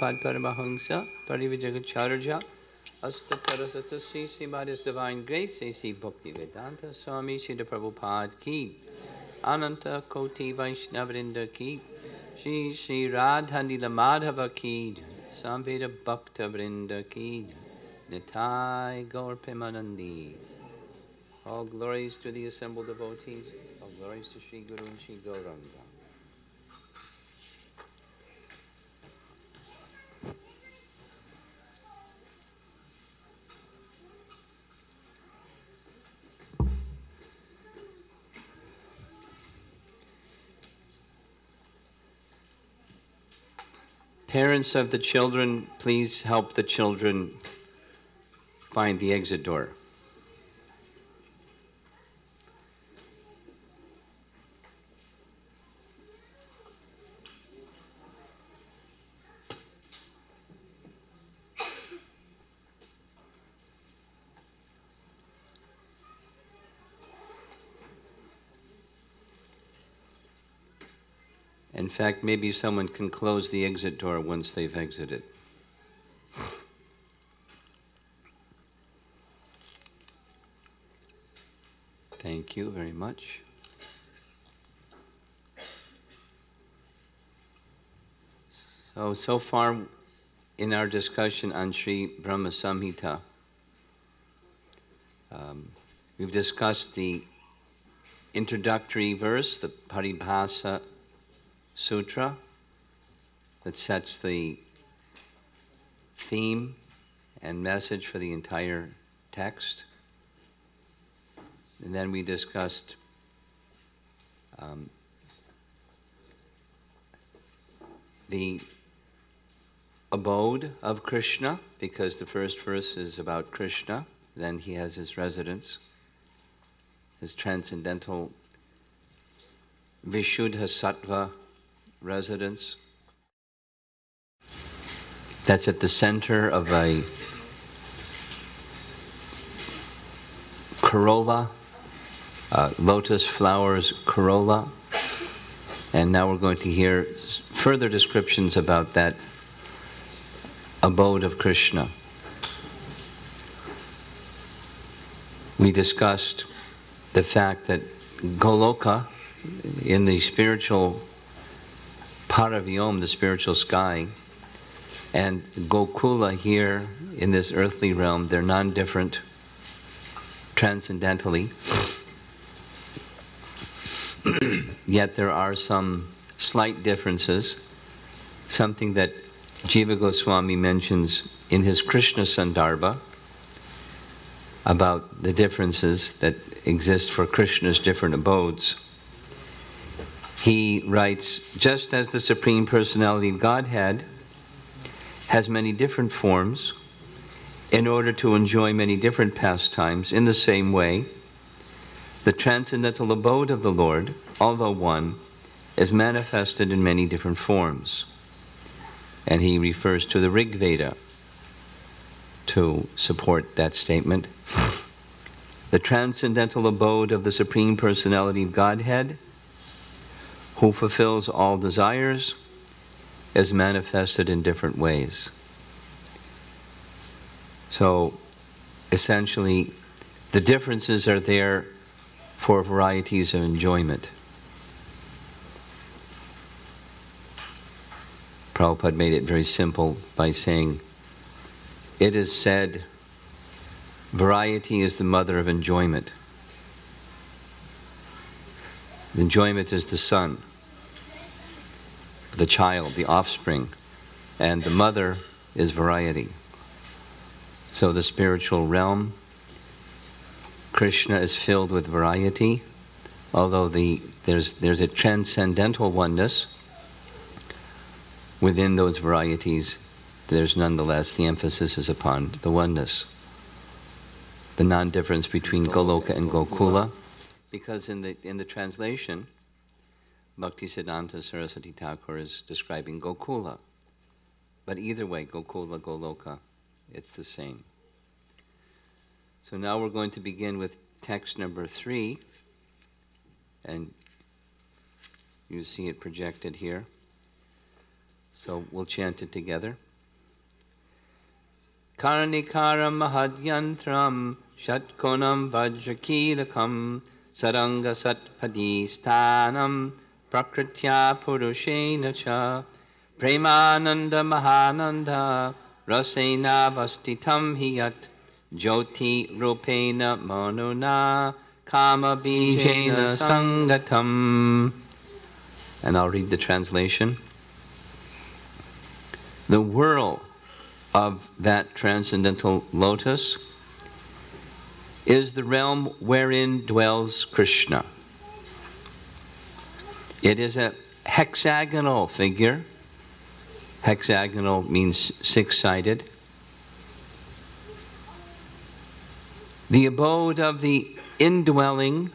Pad Paramahamsa, Parivijagacharya, Astatarasata Sri Madhya's Divine Grace, A.C. Bhakti Vedanta Swami, Srila Prabhupada Ki, Ananta Koti Vaishnavrinda Ki, Sri Radha Nila Madhava Ki, Samveda Bhakta Vrinda Ki, Nitai Gaur Premanandi. All glories to the assembled devotees. All glories to Sri Guru and Sri Gauranga. Parents of the children, please help the children find the exit door. In fact, maybe someone can close the exit door once they've exited. Thank you very much. So far in our discussion on Sri Brahma Samhita, we've discussed the introductory verse, the Paribhasa Sutra, that sets the theme and message for the entire text. And then we discussed the abode of Krishna, because the first verse is about Krishna. Then he has his residence, his transcendental Vishuddha Sattva residence. That's at the center of a corolla, lotus flowers corolla. And now we're going to hear further descriptions about that abode of Krishna. We discussed the fact that Goloka, in the spiritual Paravyom, the spiritual sky, and Gokula here in this earthly realm, they're non-different transcendentally. Yet there are some slight differences, something that Jiva Goswami mentions in his Krishna Sandarbha about the differences that exist for Krishna's different abodes. He writes, just as the Supreme Personality of Godhead has many different forms in order to enjoy many different pastimes, in the same way, the transcendental abode of the Lord, although one, is manifested in many different forms. And he refers to the Rig Veda to support that statement. The transcendental abode of the Supreme Personality of Godhead, who fulfills all desires, is manifested in different ways. So, essentially, the differences are there for varieties of enjoyment. Prabhupada made it very simple by saying, it is said, variety is the mother of enjoyment. Enjoyment is the son, the child, the offspring, and the mother is variety. So the spiritual realm, Krishna is filled with variety, although there's a transcendental oneness. Within those varieties, there's nonetheless the emphasis is upon the oneness, the non-difference between Goloka and Gokula, because in the translation, Bhaktisiddhanta Saraswati Thakur is describing Gokula. But either way, Gokula, Goloka, it's the same. So now we're going to begin with text number 3, and you see it projected here. So we'll chant it together. Karnikaram mahadyantram shatkonam vajrakilakam saranga satpadisthanam prakritya purushena cha premananda mahananda rasena vastitam hiyat jyoti rupena manuna kama bijena sangatam. And I'll read the translation. The whirl of that transcendental lotus is the realm wherein dwells Krishna. It is a hexagonal figure. Hexagonal means six-sided. The abode of the indwelling,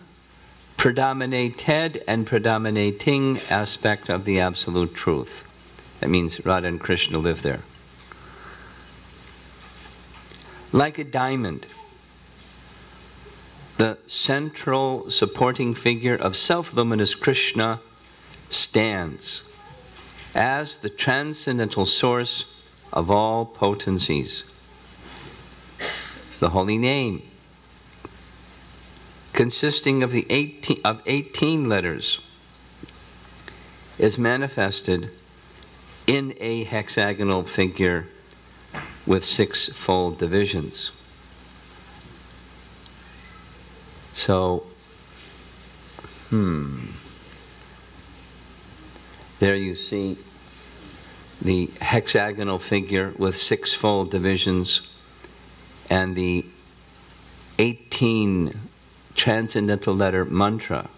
predominated and predominating aspect of the Absolute Truth. That means Radha and Krishna live there. Like a diamond, the central supporting figure of self-luminous Krishna stands as the transcendental source of all potencies. The holy name, consisting of 18 letters, is manifested in a hexagonal figure with six-fold divisions. So, there you see the hexagonal figure with six-fold divisions and the 18 transcendental letter mantra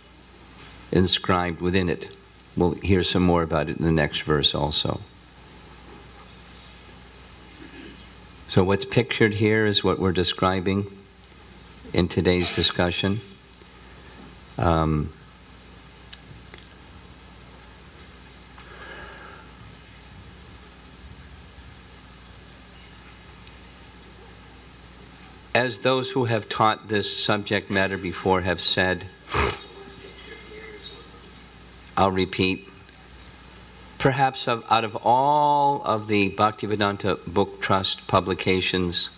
inscribed within it. We'll hear some more about it in the next verse also. So what's pictured here is what we're describing in today's discussion. As those who have taught this subject matter before have said, I'll repeat, perhaps out of all of the Bhaktivedanta Book Trust publications,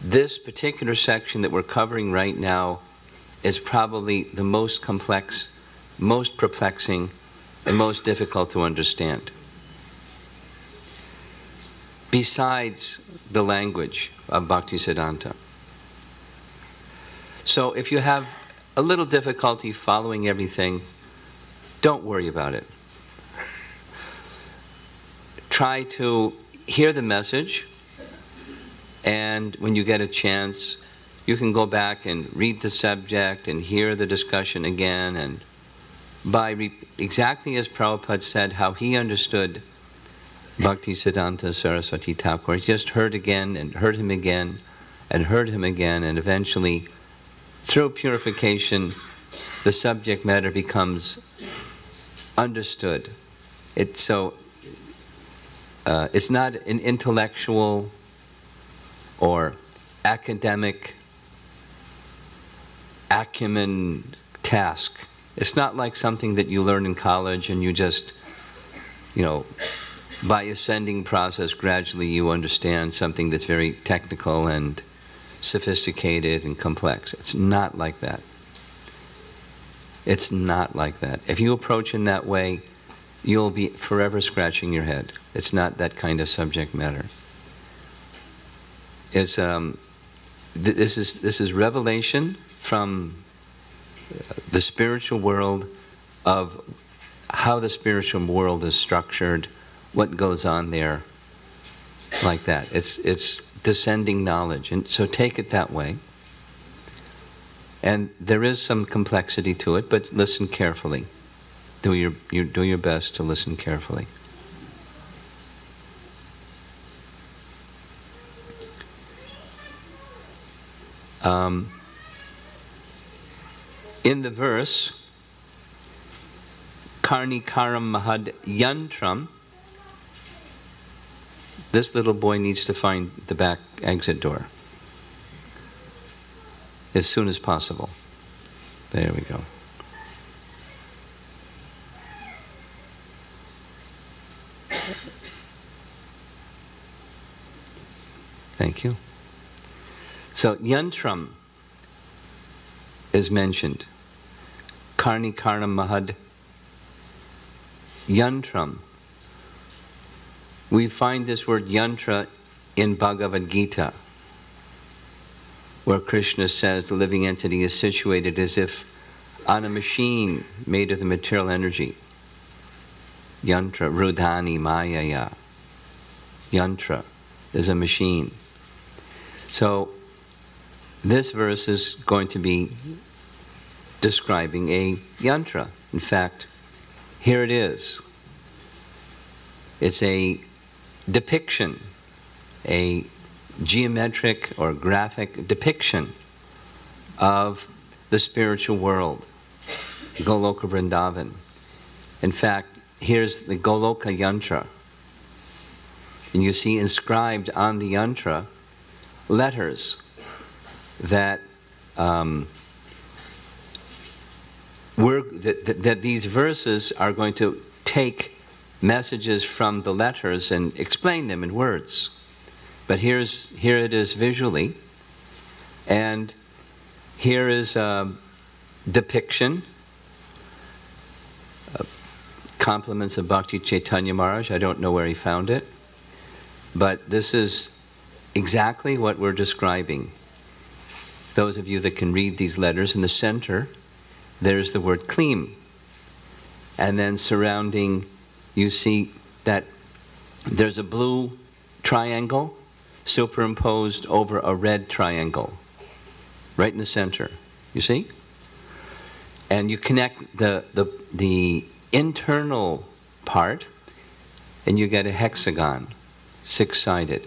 this particular section that we're covering right now is probably the most complex, most perplexing, and most difficult to understand. Besides the language of Bhaktisiddhanta. So if you have a little difficulty following everything, don't worry about it. Try to hear the message, and when you get a chance, you can go back and read the subject and hear the discussion again, and exactly as Prabhupada said how he understood Bhaktisiddhanta Saraswati Thakur, he just heard again and heard him again and heard him again, and eventually, through purification, the subject matter becomes understood. It's not an intellectual or academic acumen task. It's not like something that you learn in college and you just, by ascending process, gradually you understand something that's very technical and sophisticated and complex. It's not like that. It's not like that. If you approach in that way, you'll be forever scratching your head. It's not that kind of subject matter. This is revelation from the spiritual world of how the spiritual world is structured, what goes on there, like that. It's descending knowledge, and so take it that way. And there is some complexity to it, but listen carefully. Do your best to listen carefully. In the verse, Karnikaram Mahad Yantram, this little boy needs to find the back exit door as soon as possible. There we go. Thank you. So yantram is mentioned. Karnikaram Mahad Yantram. We find this word yantra in Bhagavad Gita, where Krishna says the living entity is situated as if on a machine made of the material energy. Yantra, Rudhani Mayaya. Yantra is a machine. So this verse is going to be describing a yantra. In fact, here it is. It's a depiction, a geometric or graphic depiction of the spiritual world, Goloka Vrindavan. In fact, here's the Goloka Yantra. And you see inscribed on the yantra letters that that these verses are going to take messages from the letters and explain them in words. But here it is visually, and here is a depiction, compliments of Bhakti Chaitanya Maharaj. I don't know where he found it, but this is exactly what we're describing. Those of you that can read these letters, in the center, there's the word Kleem. And then surrounding, you see that there's a blue triangle superimposed over a red triangle, right in the center, you see? And you connect the internal part, and you get a hexagon, six-sided.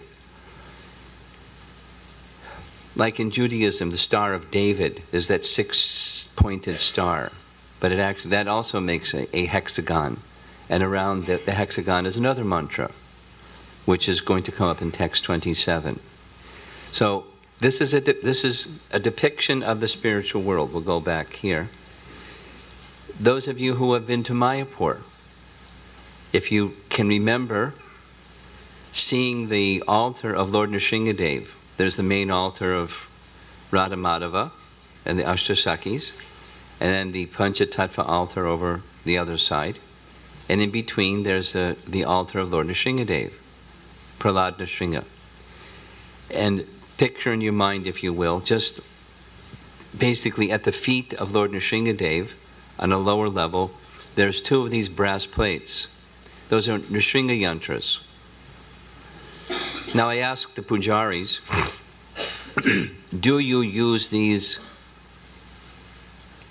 Like in Judaism, the Star of David is that six-pointed star, but it actually, that also makes a hexagon, and around the hexagon is another mantra, which is going to come up in text 27. So this is a depiction of the spiritual world. We'll go back here. Those of you who have been to Mayapur, if you can remember seeing the altar of Lord Nrsingadev, there's the main altar of Radha Madhava and the Ashtasakis, and then the Panchatattva altar over the other side. And in between, there's the altar of Lord Nrsingadev, Prahlad Nrsinga. And picture in your mind, if you will, just basically at the feet of Lord Nrsingadev, on a lower level, there's two of these brass plates. Those are Nrsinga yantras. Now I ask the pujaris, do you use these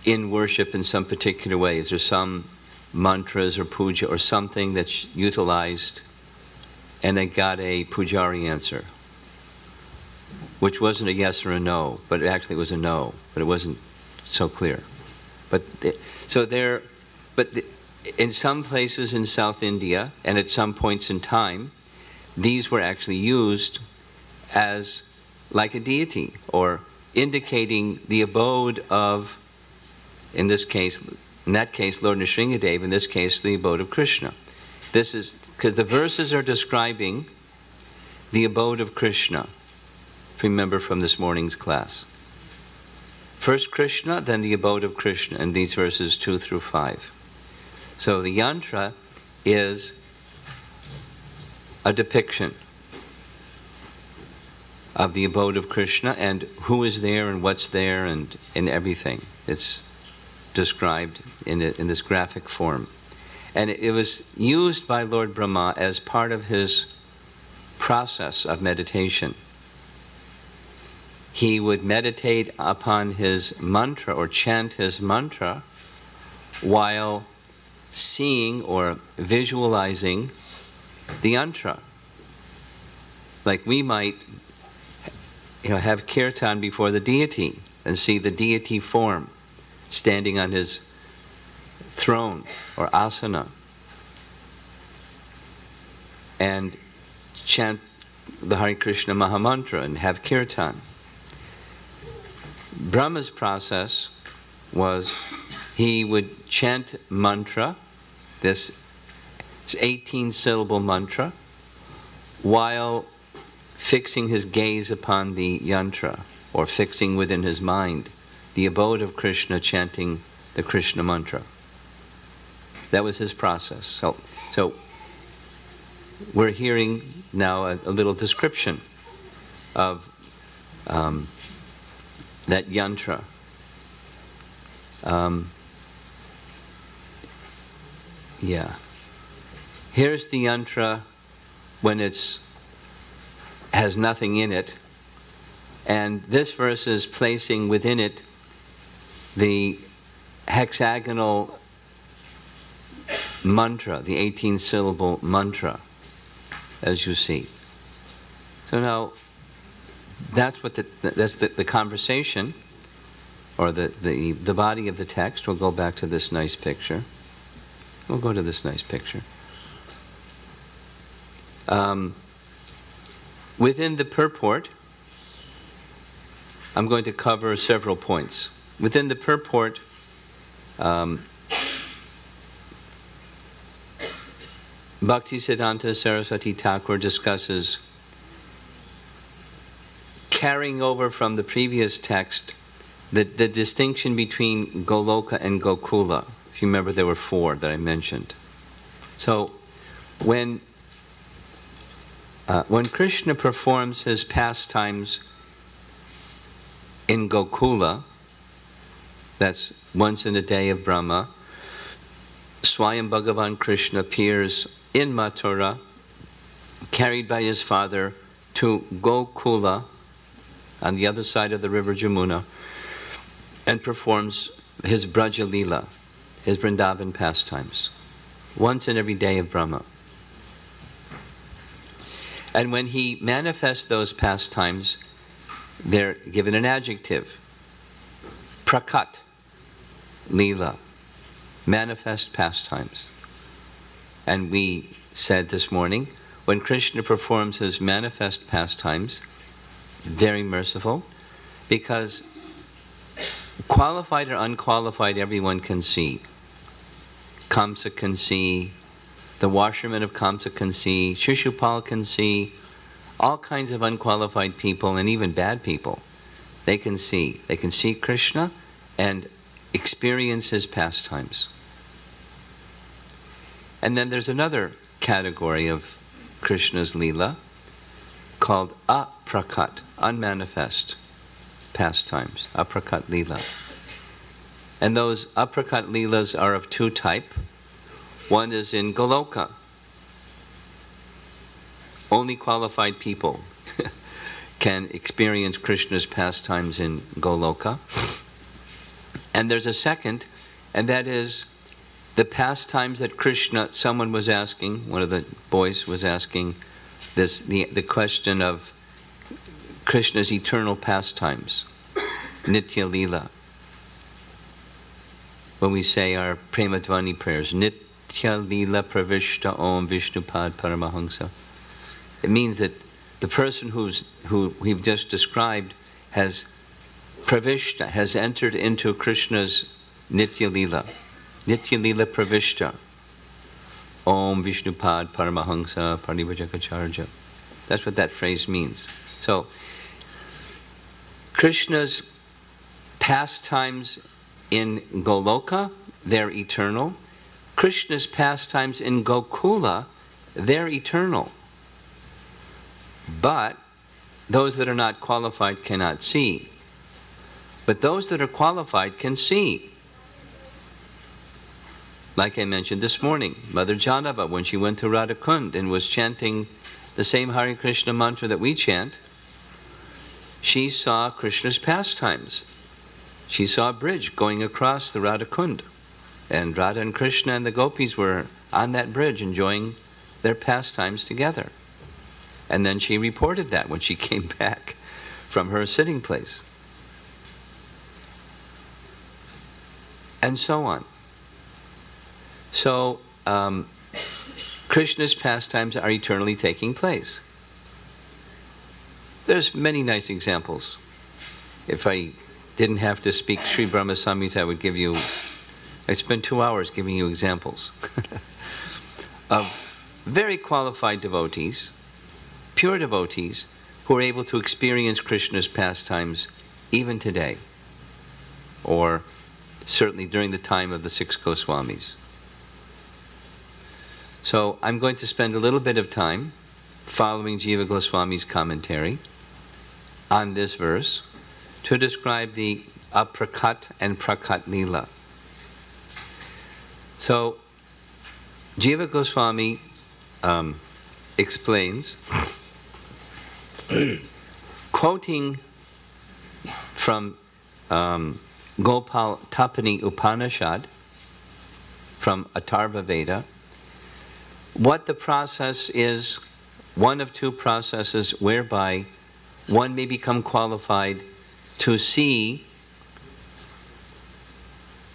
in worship in some particular way? Is there some mantras or puja or something that's utilized? And I got a pujari answer, which wasn't a yes or a no, but it actually was a no, but it wasn't so clear. But in some places in South India and at some points in time, these were actually used as like a deity, or indicating the abode of, in that case, Lord Nrsingadev, in this case, the abode of Krishna. This is because the verses are describing the abode of Krishna, if you remember from this morning's class. First Krishna, then the abode of Krishna, in these verses 2 through 5. So the yantra is a depiction of the abode of Krishna and who is there and what's there and everything. It's described in this graphic form. And it was used by Lord Brahma as part of his process of meditation. He would meditate upon his mantra or chant his mantra while seeing or visualizing the yantra. Like we might have kirtan before the deity and see the deity form standing on his throne or asana and chant the Hare Krishna Mahamantra and have kirtan. Brahma's process was he would chant mantra, this 18-syllable mantra, while fixing his gaze upon the yantra, or fixing within his mind the abode of Krishna, chanting the Krishna mantra. That was his process. So we're hearing now a little description of that yantra. Yeah. Here's the yantra when it's has nothing in it, and this verse is placing within it the hexagonal mantra, the 18-syllable mantra, as you see. So now, that's what the conversation, or the body of the text. We'll go back to this nice picture. We'll go to this nice picture. Within the purport, I'm going to cover several points. Within the purport, Bhaktisiddhanta Saraswati Thakur discusses carrying over from the previous text the distinction between Goloka and Gokula. If you remember, there were 4 that I mentioned. So when Krishna performs his pastimes in Gokula, that's once in a day of Brahma, Swayam Bhagavan Krishna appears in Mathura, carried by his father to Gokula, on the other side of the river Jamuna, and performs his Braja Leela, his Vrindavan pastimes, once in every day of Brahma. And when he manifests those pastimes, they're given an adjective, prakat, Leela, manifest pastimes. And we said this morning, when Krishna performs his manifest pastimes, very merciful, because qualified or unqualified, everyone can see. Kamsa can see, the washerman of Kamsa can see, Shishupal can see, all kinds of unqualified people, and even bad people, they can see. They can see Krishna and experience his pastimes. And then there's another category of Krishna's Leela called aprakat, unmanifest pastimes, aprakat Leela. And those aprakat Leelas are of 2 types. One is in Goloka. Only qualified people can experience Krishna's pastimes in Goloka. And there's a second, and that is the pastimes that Krishna, someone was asking, one of the boys was asking the question of Krishna's eternal pastimes, Nitya Leela. When we say our Premadvani prayers, Nitya Leela Pravishta Om Vishnupad Paramahamsa, it means that the person who we've just described has pravishta, has entered into Krishna's Nitya Leela. Nitya Leela Pravishta. Om Vishnupad Paramahamsa Parivajagacharya. That's what that phrase means. So, Krishna's pastimes in Goloka, they're eternal. Krishna's pastimes in Gokula, they're eternal. But those that are not qualified cannot see. But those that are qualified can see. Like I mentioned this morning, Mother Janava, when she went to Radhakund and was chanting the same Hare Krishna mantra that we chant, she saw Krishna's pastimes. She saw a bridge going across the Radhakund. And Radha and Krishna and the gopis were on that bridge enjoying their pastimes together. And then she reported that when she came back from her sitting place. And so on. So, Krishna's pastimes are eternally taking place. There's many nice examples. If I didn't have to speak Sri Brahma Samhita, I would give you, I spent 2 hours giving you examples of very qualified devotees, pure devotees, who are able to experience Krishna's pastimes even today, or certainly during the time of the 6 Goswamis. So I'm going to spend a little bit of time following Jiva Goswami's commentary on this verse to describe the aprakat and prakat lila. So, Jiva Goswami explains, quoting from Gopal Tapani Upanishad, from Atharva Veda, what the process is, one of two processes whereby one may become qualified to see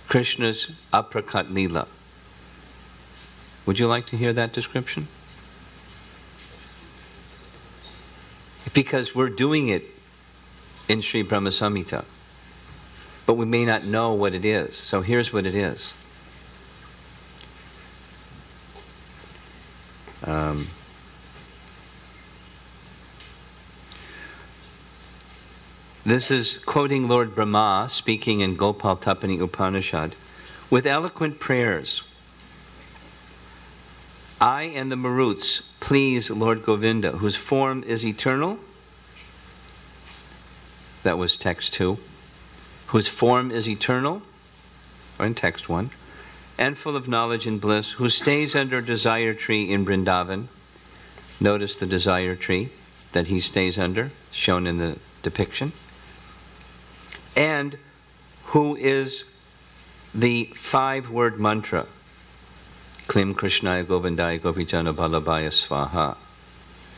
Krishna's aprakat lila. Would you like to hear that description? Because we're doing it in Sri Brahma Samhita, but we may not know what it is. So here's what it is. This is quoting Lord Brahma speaking in Gopal Tapani Upanishad. With eloquent prayers, I and the Maruts please Lord Govinda, whose form is eternal. That was text 2. Whose form is eternal, or in text 1, and full of knowledge and bliss, who stays under a desire tree in Vrindavan. Notice the desire tree that he stays under, shown in the depiction. And who is the 5-word mantra, Klim Krishnaya Govindaya Gopijana Balabhaya Svaha,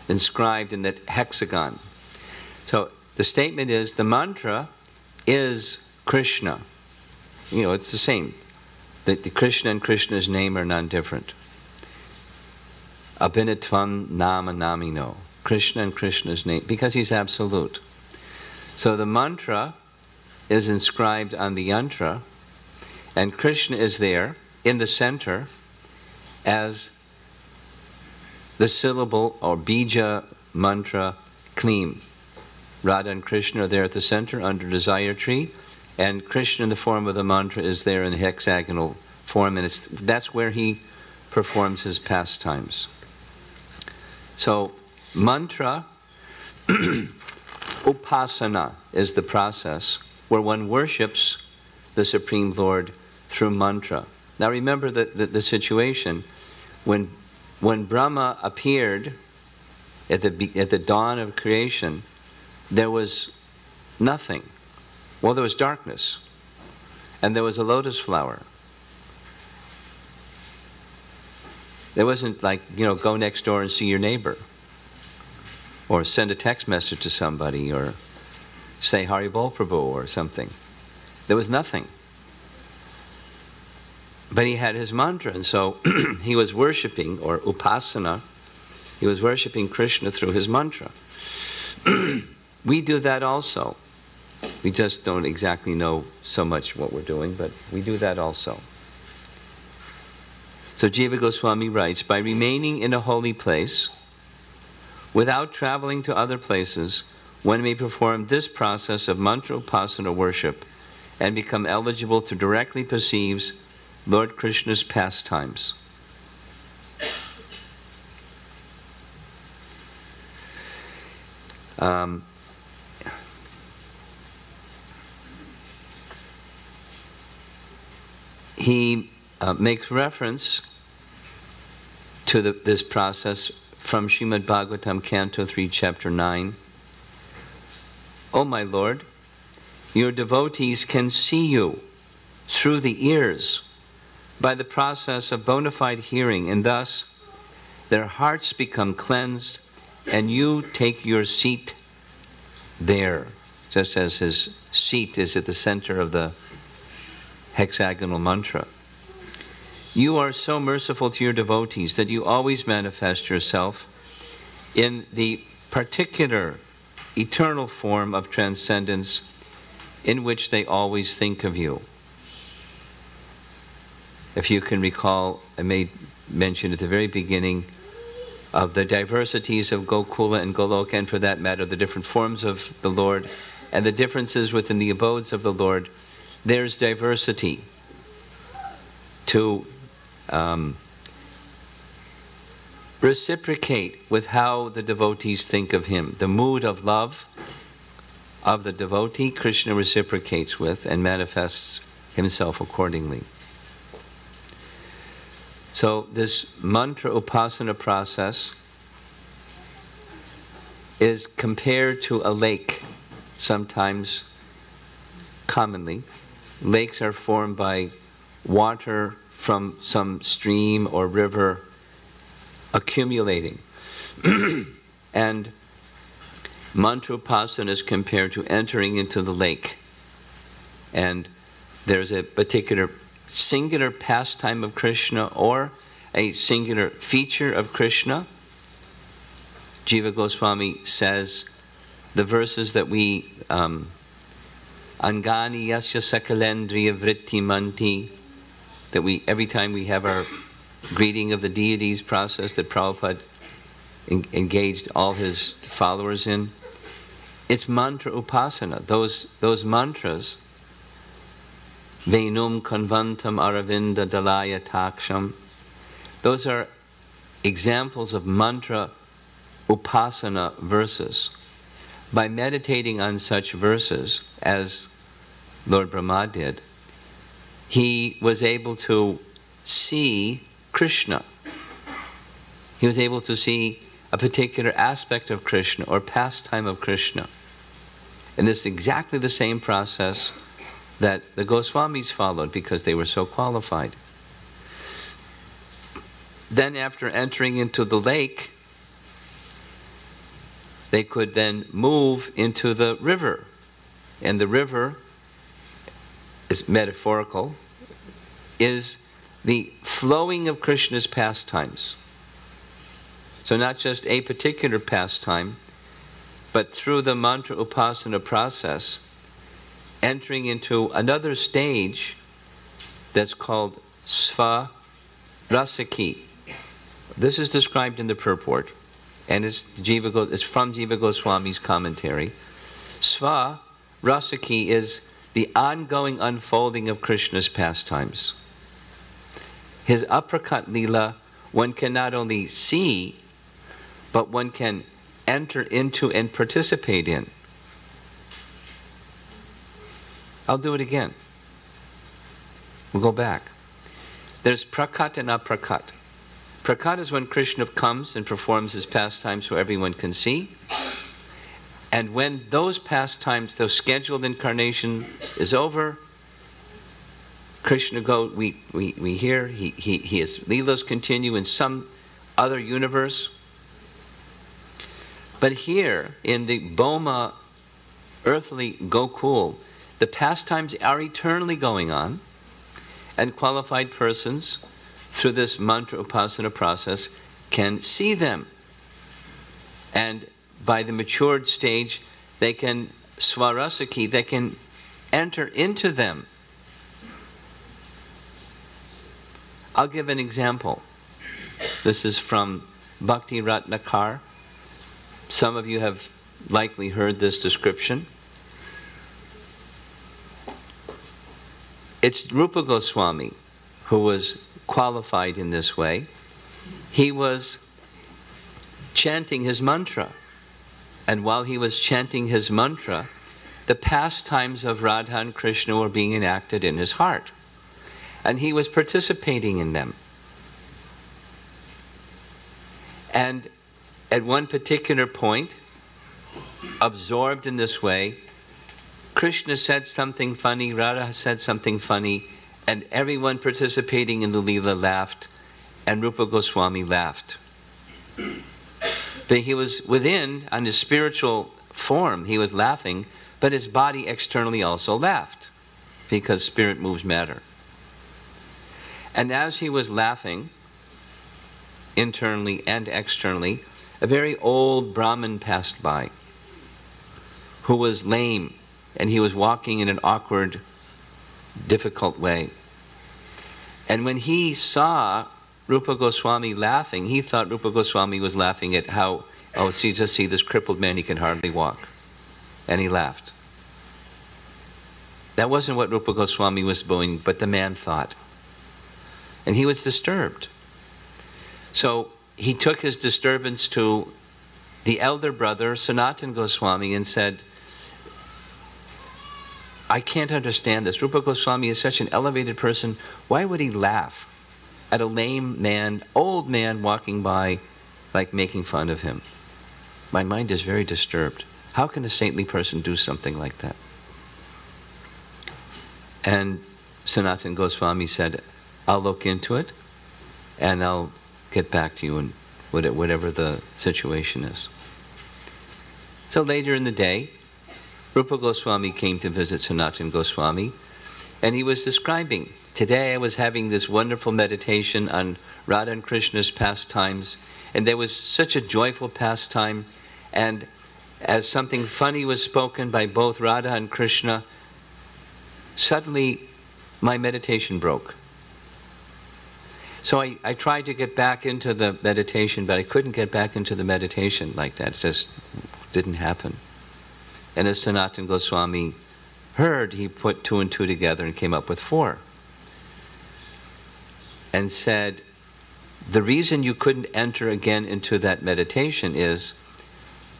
inscribed in that hexagon. So the statement is, the mantra is Krishna. You know, it's the same. The Krishna and Krishna's name are non-different. Abhinatvam nama namino. Krishna and Krishna's name, because he's absolute. So the mantra is inscribed on the yantra, and Krishna is there in the center as the syllable or bija mantra klim. Radha and Krishna are there at the center under desire tree, and Krishna in the form of the mantra is there in hexagonal form, and that's where he performs his pastimes. So mantra upasana is the process where one worships the Supreme Lord through mantra. Now remember the situation when Brahma appeared at the dawn of creation. There was nothing. Well, there was darkness, and there was a lotus flower. There wasn't like, you know, go next door and see your neighbor, or send a text message to somebody, or say Hari Bol Prabhu or something. There was nothing. But he had his mantra, and so he was worshipping, or upasana, he was worshipping Krishna through his mantra. We do that also. We just don't exactly know so much what we're doing, but we do that also. So Jiva Goswami writes, by remaining in a holy place, without traveling to other places, one may perform this process of mantra upasana worship and become eligible to directly perceive Lord Krishna's pastimes. He makes reference to this process from Srimad Bhagavatam, Canto 3, Chapter 9. O my Lord, your devotees can see you through the ears by the process of bona fide hearing, and thus their hearts become cleansed, and you take your seat there, just as his seat is at the center of the hexagonal mantra. You are so merciful to your devotees that you always manifest yourself in the particular eternal form of transcendence in which they always think of you. If you can recall, I made mention at the very beginning of the diversities of Gokula and Goloka, and for that matter, the different forms of the Lord and the differences within the abodes of the Lord. There's diversity to reciprocate with how the devotees think of him. The mood of love of the devotee Krishna reciprocates with and manifests himself accordingly. So this mantra upasana process is compared to a lake. Sometimes, commonly, lakes are formed by water from some stream or river accumulating. And mantra upasana is compared to entering into the lake. And there's a particular singular pastime of Krishna or a singular feature of Krishna. Jiva Goswami says the verses that we Angani yasya sakalendriya vritti manti, that we, every time we have our greeting of the deities process that Prabhupada engaged all his followers in, it's mantra upasana. Those mantras, Venum Konvantam Aravinda Dalaya Taksham, those are examples of mantra upasana verses. By meditating on such verses, as Lord Brahma did, he was able to see Krishna. He was able to see a particular aspect of Krishna or pastime of Krishna. And this is exactly the same process that the Goswamis followed because they were so qualified. Then after entering into the lake, they could then move into the river. And the river is metaphorical, is the flowing of Krishna's pastimes. So not just a particular pastime, but through the mantra upasana process, entering into another stage that's called sva rasaki. This is described in the purport, and it's from Jiva Goswami's commentary. Sva rasaki is the ongoing unfolding of Krishna's pastimes. His apricot lila, one can not only see, but one can enter into and participate in. I'll do it again. We'll go back. There's prakat and aprakat. Prakat is when Krishna comes and performs his pastimes so everyone can see. And when those pastimes, those scheduled incarnation is over, Krishna we hear, his leelas continue in some other universe. But here, in the Boma earthly Gokul, the pastimes are eternally going on, and qualified persons, through this mantra upasana process, can see them. And by the matured stage, they can swarasaki, they can enter into them. I'll give an example. This is from Bhakti Ratnakar. Some of you have likely heard this description. It's Rupa Goswami who was qualified in this way. He was chanting his mantra. And while he was chanting his mantra, the pastimes of Radha and Krishna were being enacted in his heart. And he was participating in them. And at one particular point, absorbed in this way, Krishna said something funny, Radha said something funny, and everyone participating in the Leela laughed, and Rupa Goswami laughed. But he was within, on his spiritual form, he was laughing, but his body externally also laughed, because spirit moves matter. And as he was laughing, internally and externally, a very old Brahmin passed by, who was lame, and he was walking in an awkward, difficult way. And when he saw Rupa Goswami laughing, he thought Rupa Goswami was laughing at how, oh, just see this crippled man, he can hardly walk. And he laughed. That wasn't what Rupa Goswami was doing, but the man thought. And he was disturbed. So he took his disturbance to the elder brother, Sanatan Goswami, and said, I can't understand this. Rupa Goswami is such an elevated person. Why would he laugh at a lame man, old man walking by, like making fun of him? My mind is very disturbed. How can a saintly person do something like that? And Sanatana Goswami said, I'll look into it and I'll get back to you in whatever the situation is. So later in the day, Rupa Goswami came to visit Sanatana Goswami, and he was describing, today I was having this wonderful meditation on Radha and Krishna's pastimes, and there was such a joyful pastime, and as something funny was spoken by both Radha and Krishna, suddenly my meditation broke. So I tried to get back into the meditation, but I couldn't get back into the meditation like that. It just didn't happen. And as Sanatana Goswami heard, he put 2 and 2 together and came up with 4. And said, the reason you couldn't enter again into that meditation is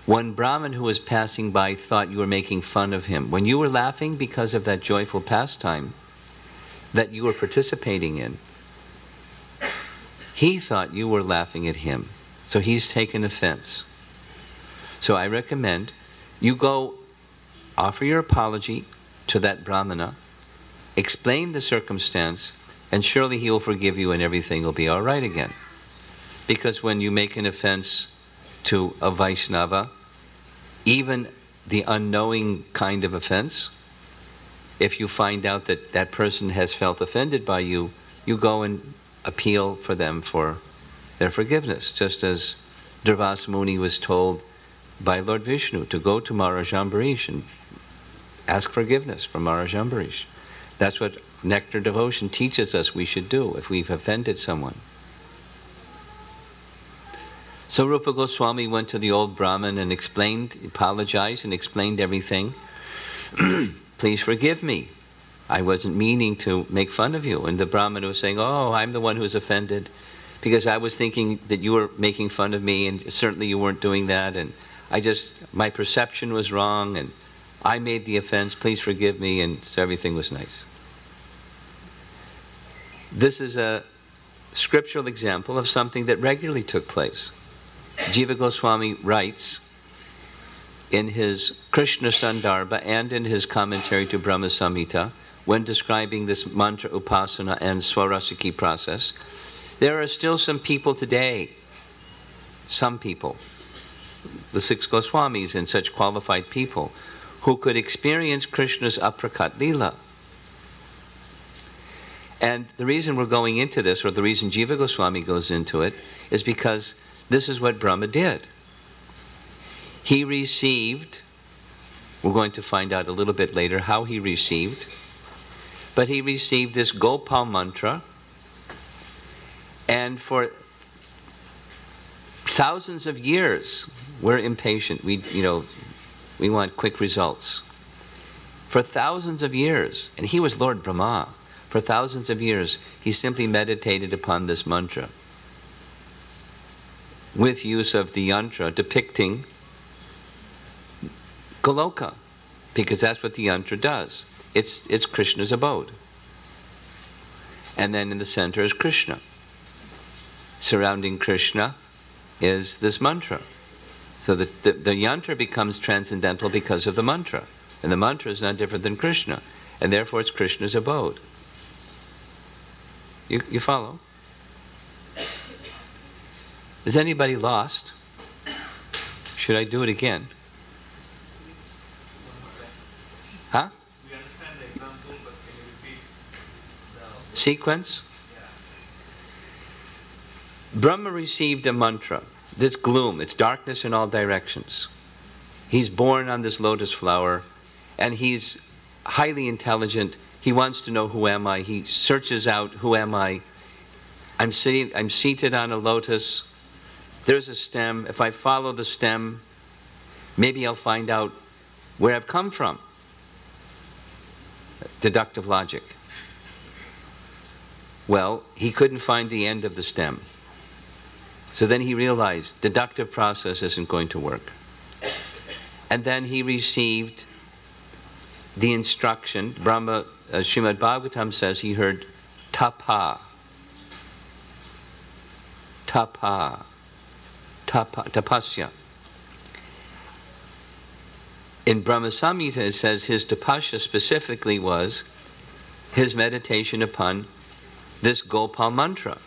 one Brahmin who was passing by thought you were making fun of him. When you were laughing because of that joyful pastime that you were participating in, he thought you were laughing at him. So he's taken offense. So I recommend you go offer your apology to that Brahmana, explain the circumstance, and surely he will forgive you and everything will be all right again. Because when you make an offense to a Vaishnava, even the unknowing kind of offense, if you find out that that person has felt offended by you, you go and appeal for them for their forgiveness. Just as Durvasa Muni was told by Lord Vishnu to go to Maharaja Ambarish and ask forgiveness from Maharaja Ambarish. That's what nectar devotion teaches us we should do if we've offended someone. So Rupa Goswami went to the old Brahmin and apologized and explained everything. Please forgive me. I wasn't meaning to make fun of you. And the Brahmin was saying, oh, I'm the one who's offended because I was thinking that you were making fun of me and certainly you weren't doing that. And my perception was wrong and I made the offense, please forgive me, and so everything was nice. This is a scriptural example of something that regularly took place. Jiva Goswami writes in his Krishna Sandarbha and in his commentary to Brahma Samhita, when describing this mantra upasana and swarasiki process, there are still some people today, some people, the 6 Goswamis and such qualified people, who could experience Krishna's aprakat lila. And the reason we're going into this, or the reason Jiva Goswami goes into it, is because this is what Brahma did. He received, we're going to find out a little bit later how he received, but he received this Gopal mantra, and for thousands of years, we're impatient. We want quick results. For thousands of years, and he was Lord Brahma, for thousands of years, he simply meditated upon this mantra with use of the yantra depicting Goloka, because that's what the yantra does. It's Krishna's abode. And then in the center is Krishna. Surrounding Krishna is this mantra. So the yantra becomes transcendental because of the mantra. And the mantra is not different than Krishna. And therefore it's Krishna's abode. You follow? Is anybody lost? Should I do it again? Huh? We understand the example, but can you repeat the sequence? Yeah. Brahma received a mantra. This gloom, it's darkness in all directions. He's born on this lotus flower, and he's highly intelligent. He wants to know, who am I? He searches out, who am I? I'm seated on a lotus. There's a stem. If I follow the stem, maybe I'll find out where I've come from. Deductive logic. Well, he couldn't find the end of the stem. So then he realized deductive process isn't going to work. And then he received the instruction. Srimad Bhagavatam says he heard tapa. Tapasya. In Brahma Samhita it says his tapasya specifically was his meditation upon this Gopal mantra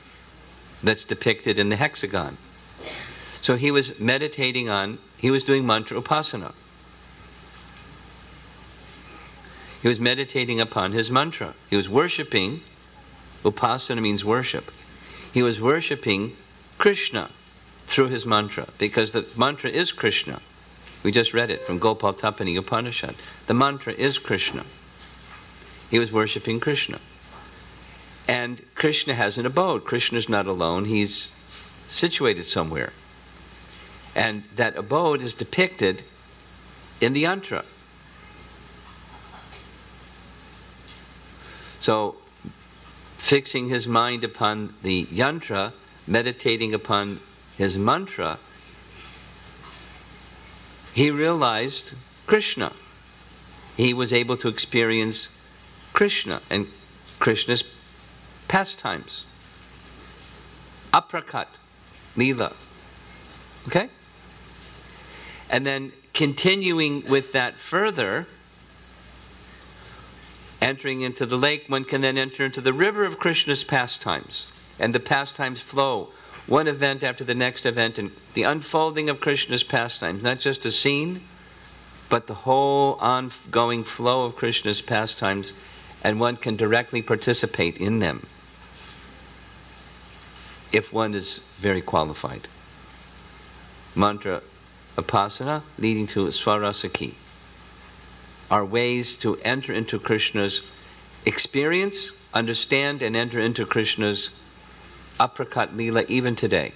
that's depicted in the hexagon. So he was meditating on, he was doing mantra upasana. He was meditating upon his mantra. He was worshipping, upasana means worship. He was worshipping Krishna through his mantra, because the mantra is Krishna. We just read it from Gopal Tapani Upanishad. The mantra is Krishna. He was worshipping Krishna. And Krishna has an abode. Krishna is not alone. He's situated somewhere. And that abode is depicted in the yantra. So, fixing his mind upon the yantra, meditating upon his mantra, he realized Krishna. He was able to experience Krishna and Krishna's pastimes. Aprakat, Leela. Okay? And then continuing with that further, entering into the lake, one can then enter into the river of Krishna's pastimes. And the pastimes flow, one event after the next event, and the unfolding of Krishna's pastimes, not just a scene, but the whole ongoing flow of Krishna's pastimes, and one can directly participate in them if one is very qualified. Mantra upasana leading to swarasaki are ways to enter into Krishna's experience, understand and enter into Krishna's aprakat lila even today.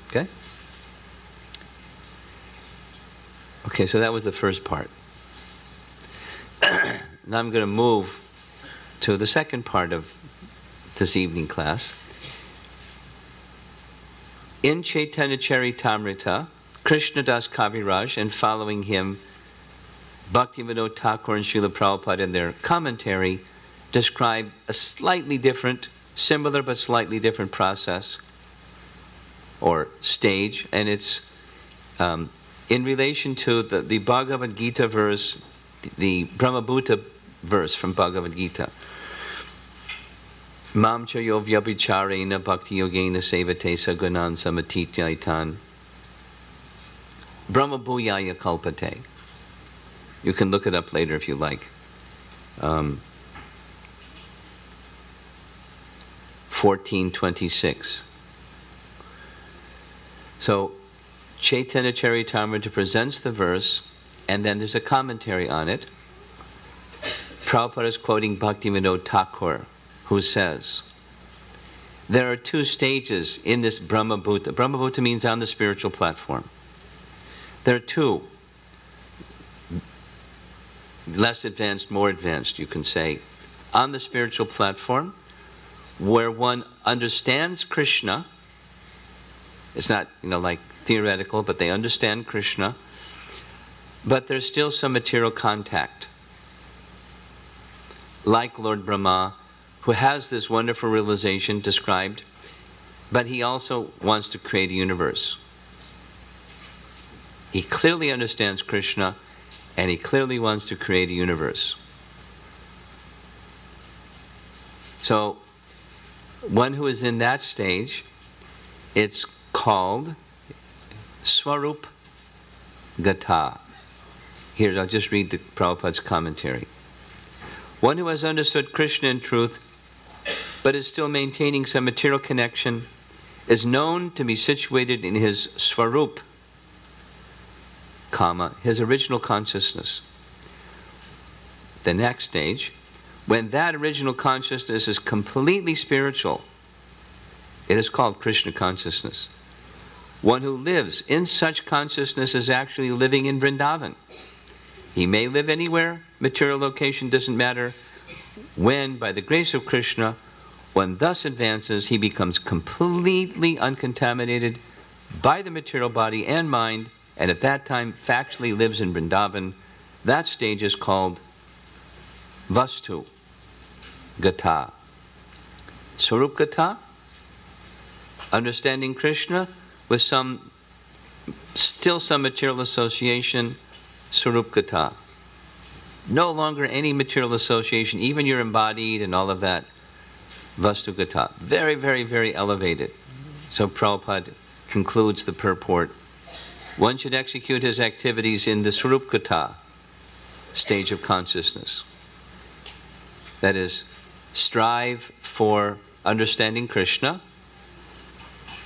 Okay? Okay, so that was the first part. Now I'm going to move to the second part of this evening class. In Chaitanya Charitamrita, Krishnadas Kaviraj and following him, Bhaktivinoda Thakur and Srila Prabhupada in their commentary describe a slightly different, similar but slightly different process or stage, and it's in relation to the Bhagavad Gita verse, the Brahmabhuta verse from Bhagavad Gita. Mam cha yo vyabhicharena bhakti yogena sevate sagunan samatityaitan Brahma bhuyaya kalpate. You can look it up later if you like. 1426. So Chaitanya Charitamrita presents the verse, and then there's a commentary on it. Prabhupada is quoting Bhaktivinoda Thakur, who says, there are two stages in this Brahmabhuta. Brahmabhuta means on the spiritual platform. There are two, less advanced, more advanced, you can say, on the spiritual platform, where one understands Krishna. It's not, like theoretical, but they understand Krishna, but there's still some material contact. Like Lord Brahma, who has this wonderful realization described, but he also wants to create a universe. He clearly understands Krishna, and he clearly wants to create a universe. So, one who is in that stage, it's called Swarup Gata. Here, I'll just read the Prabhupada's commentary. One who has understood Krishna in truth, but is still maintaining some material connection, is known to be situated in his Swarup, his original consciousness. The next stage, when that original consciousness is completely spiritual, it is called Krishna consciousness. One who lives in such consciousness is actually living in Vrindavan. He may live anywhere, material location doesn't matter. When, by the grace of Krishna, one thus advances, he becomes completely uncontaminated by the material body and mind, and at that time factually lives in Vrindavan, that stage is called Vastu Gata. Swarup Gata, understanding Krishna with still some material association, Swarup Gata. No longer any material association, even you're embodied and all of that, Vastu Gata. Very, very, very elevated. So Prabhupada concludes the purport. One should execute his activities in the Swarup Gata stage of consciousness. That is, strive for understanding Krishna,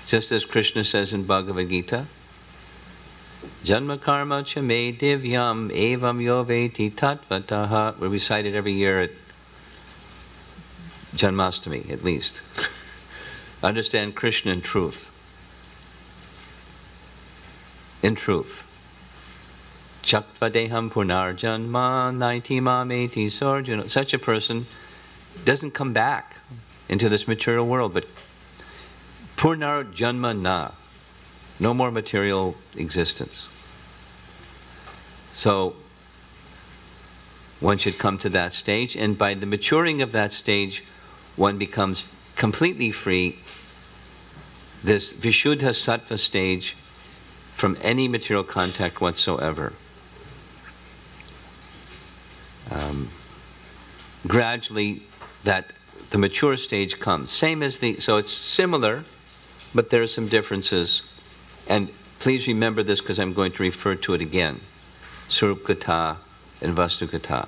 just as Krishna says in Bhagavad Gita, Janma karma cha me divyam evam yo veti tatvataha. We recite it every year at Janmashtami, at least. Understand Krishna in truth. In truth. Chakvadeham punarjanma naiti mameti sarjana. Such a person doesn't come back into this material world, but punarjanma na. No more material existence. So, one should come to that stage, and by the maturing of that stage, one becomes completely free, this Vishuddha Sattva stage, from any material contact whatsoever. Gradually, the mature stage comes. Same as so it's similar, but there are some differences. And please remember this because I'm going to refer to it again. Swarup Gata and Vastu Gata.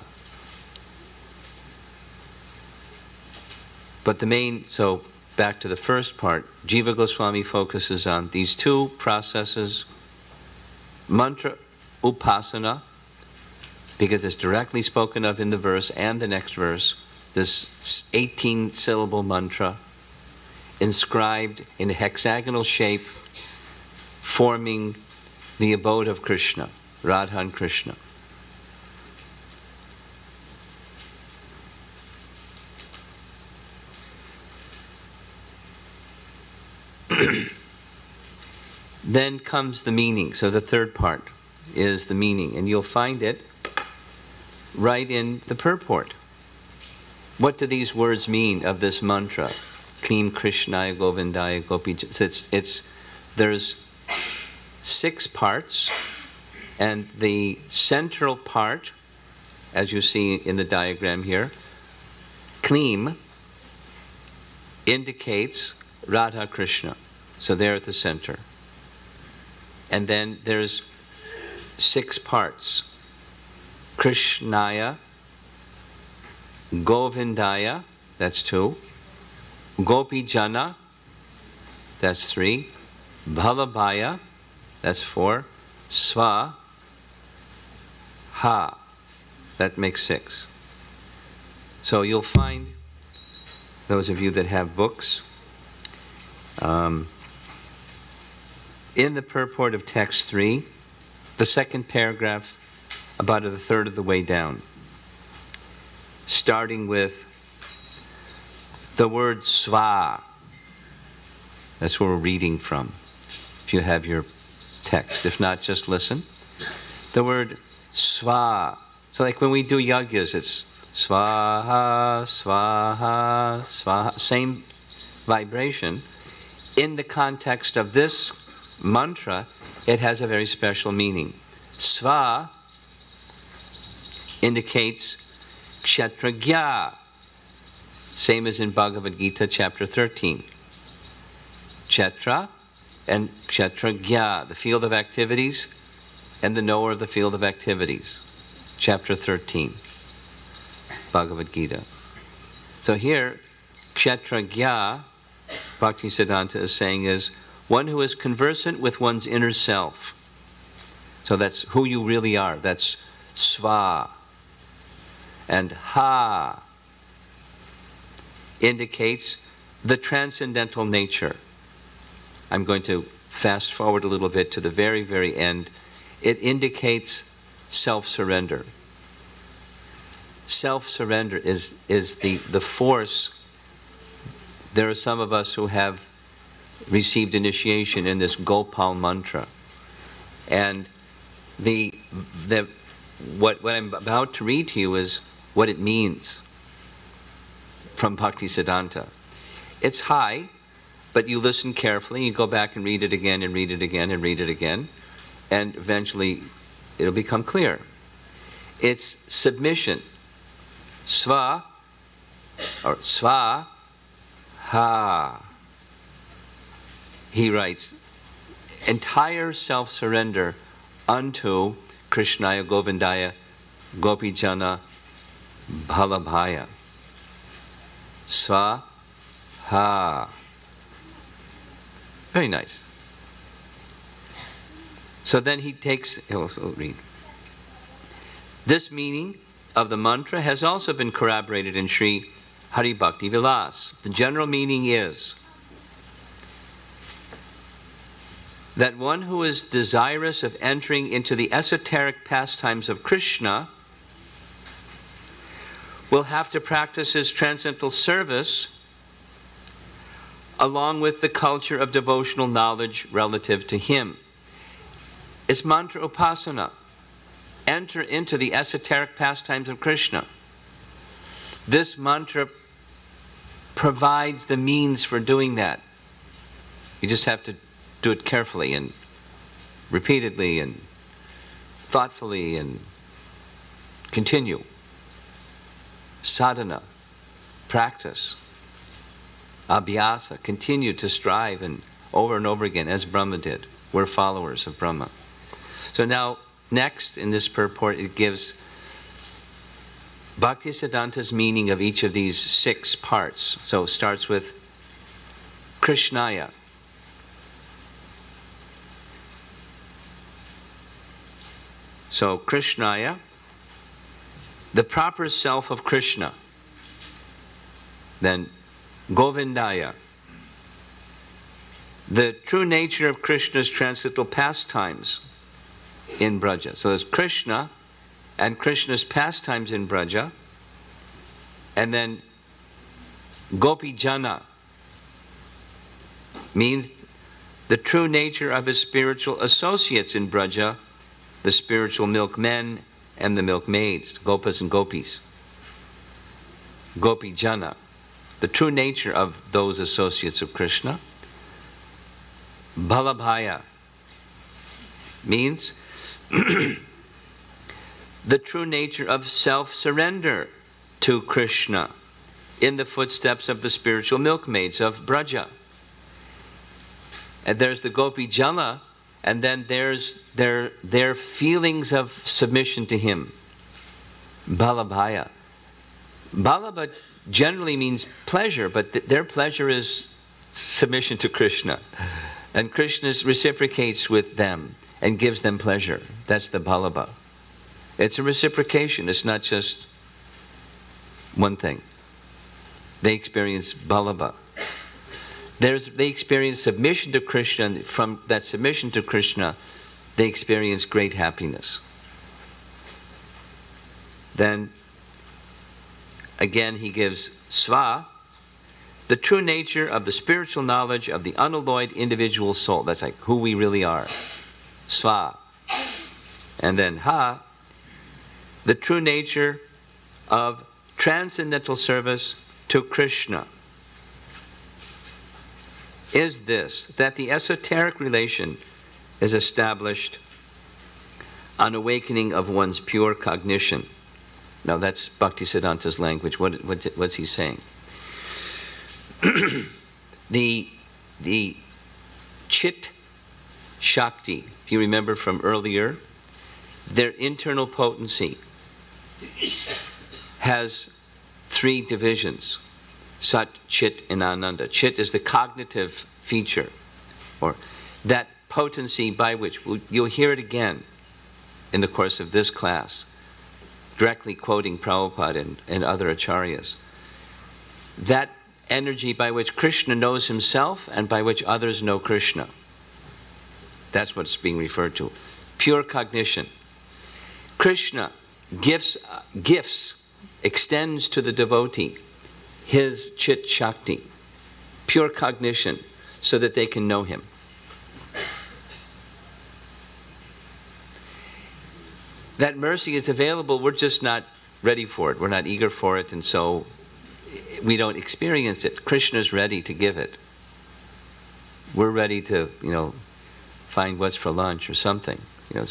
But so back to the first part, Jiva Goswami focuses on these two processes, mantra upasana, because it's directly spoken of in the verse and the next verse, this 18-syllable mantra, inscribed in a hexagonal shape, forming the abode of Krishna, Radha and Krishna. Then comes the meaning. So the third part is the meaning, and you'll find it right in the purport. What do these words mean of this mantra? Klim Krishnaya Govindaya Gopi. There's 6 parts, and the central part, as you see in the diagram here, Klim, indicates Radha Krishna. So they're at the center. And then there's 6 parts. Krishnaya, Govindaya, that's 2. Gopi Jana, that's 3. Bhalabhaya, that's 4. Sva, Ha, that makes 6. So you'll find, those of you that have books, in the purport of text 3, the second paragraph, about a third of the way down, starting with the word sva. That's where we're reading from, if you have your text. If not, just listen. The word sva. So like when we do yagyas, it's svaha, svaha, svaha. Same vibration. In the context of this mantra, it has a very special meaning. Sva indicates kshatragya, same as in Bhagavad Gita chapter 13. Kshetra and kshatragya, the field of activities, and the knower of the field of activities. Chapter 13, Bhagavad Gita. So here, kshatragya, Bhaktisiddhanta is saying, is one who is conversant with one's inner self. So that's who you really are. That's sva. And ha indicates the transcendental nature. I'm going to fast forward a little bit to the very, very end. It indicates self-surrender. Self-surrender is the force. There are some of us who have received initiation in this Gopal mantra. And what I'm about to read to you is what it means from Bhaktisiddhanta. It's high, but you listen carefully, you go back and read it again and read it again and read it again, and eventually it'll become clear. It's submission. Sva, or sva, ha. He writes, entire self-surrender unto Krishnaya Govindaya Gopijana Bhalabhaya. Sva, ha. Very nice. So then he takes, he'll read. This meaning of the mantra has also been corroborated in Sri Hari Bhakti Vilas. The general meaning is that one who is desirous of entering into the esoteric pastimes of Krishna will have to practice his transcendental service along with the culture of devotional knowledge relative to him. It's mantra upasana. Enter into the esoteric pastimes of Krishna. This mantra provides the means for doing that. You just have to do it carefully and repeatedly and thoughtfully and continue. Sadhana, practice, abhyasa, continue to strive and over again as Brahma did. We're followers of Brahma. So now, next in this purport, it gives Bhaktisiddhanta's meaning of each of these 6 parts. So it starts with Krishnaya. So Krishnaya, the proper self of Krishna. Then Govindaya, the true nature of Krishna's transcendental pastimes in Braja. So there's Krishna and Krishna's pastimes in Braja, and then Gopi Jana means the true nature of his spiritual associates in Braja, the spiritual milkmen and the milkmaids, Gopas and Gopis. Gopi Jana, the true nature of those associates of Krishna. Bhalabhaya means the true nature of self-surrender to Krishna in the footsteps of the spiritual milkmaids of Braja. And there's the Gopi Jala, and then there's their feelings of submission to him. Balabhaya. Balabha generally means pleasure, but their pleasure is submission to Krishna. And Krishna reciprocates with them and gives them pleasure. That's the balabha. It's a reciprocation. It's not just one thing. They experience balabha. They experience submission to Krishna, and from that submission to Krishna, they experience great happiness. Then, again, he gives sva, the true nature of the spiritual knowledge of the unalloyed individual soul. That's like who we really are. Sva. And then ha, the true nature of transcendental service to Krishna. Is this, that the esoteric relation is established on awakening of one's pure cognition. Now that's Bhaktisiddhanta's language. What's he saying? The Chit Shakti, if you remember from earlier, their internal potency has 3 divisions. Sat, Chit, and Ananda. Chit is the cognitive feature, or that potency by which, you'll hear it again in the course of this class, directly quoting Prabhupada and other acharyas. That energy by which Krishna knows himself and by which others know Krishna. That's what's being referred to. Pure cognition. Krishna gifts, extends to the devotee his Chit Shakti, pure cognition, so that they can know him. that mercy is available, we're just not ready for it. We're not eager for it, and so we don't experience it. Krishna's ready to give it. We're ready to, find what's for lunch or something.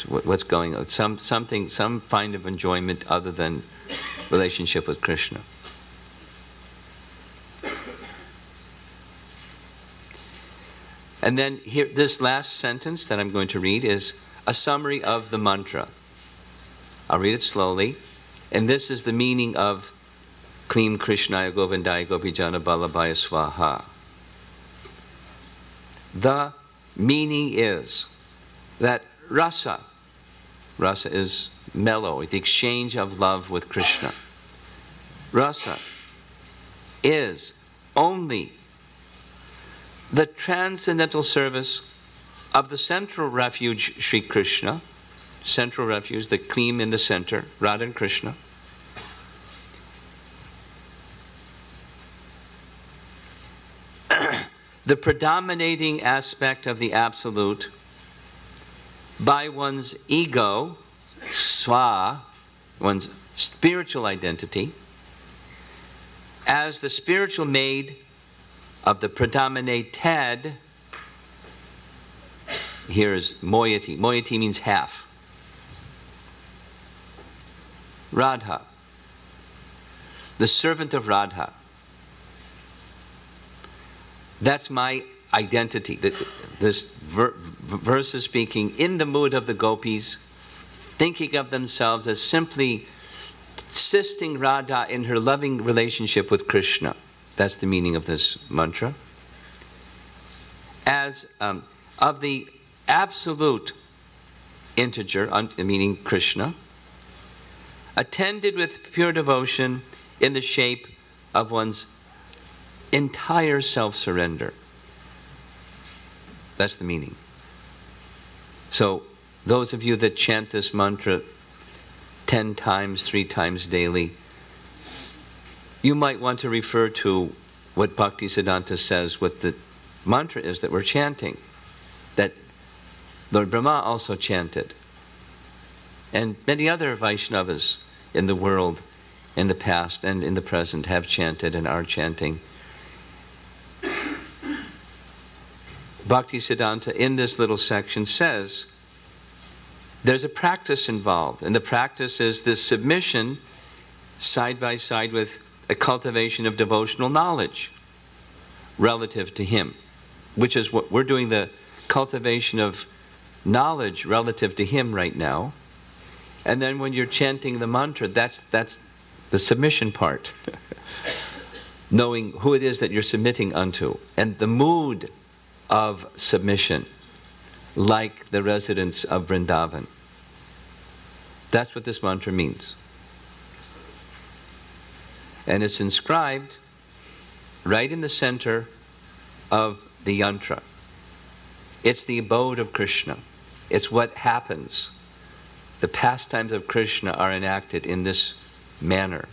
What's going on. Some kind of enjoyment other than relationship with Krishna. And then here, this last sentence that I'm going to read is a summary of the mantra. I'll read it slowly. And this is the meaning of Klim Krishnaya Govindaya Gopijana Balabhaya Swaha. The meaning is that rasa is mellow, the exchange of love with Krishna. Rasa is only the transcendental service of the central refuge, Sri Krishna, central refuge, the Klim in the center, Radha and Krishna. The predominating aspect of the Absolute by one's ego, swa, one's spiritual identity, as the spiritual maid of the predominated, here is moiety. Moiety means half. Radha, the servant of Radha. That's my identity. This verse is speaking in the mood of the gopis, thinking of themselves as simply assisting Radha in her loving relationship with Krishna. That's the meaning of this mantra. As of the absolute integer, meaning Krishna, attended with pure devotion in the shape of one's entire self-surrender. That's the meaning. So, those of you that chant this mantra 10 times, 3 times daily, you might want to refer to what Bhaktisiddhanta says, what the mantra is that we're chanting, that Lord Brahma also chanted, and many other Vaishnavas in the world, in the past and in the present, have chanted and are chanting. Bhaktisiddhanta in this little section says there's a practice involved, and the practice is this submission side by side with a cultivation of devotional knowledge relative to Him, which is what we're doing, the cultivation of knowledge relative to Him right now. And then when you're chanting the mantra, that's the submission part. Knowing who it is that you're submitting unto, and the mood of submission, like the residents of Vrindavan. That's what this mantra means. And it's inscribed right in the center of the yantra. It's the abode of Krishna. It's what happens. The pastimes of Krishna are enacted in this manner.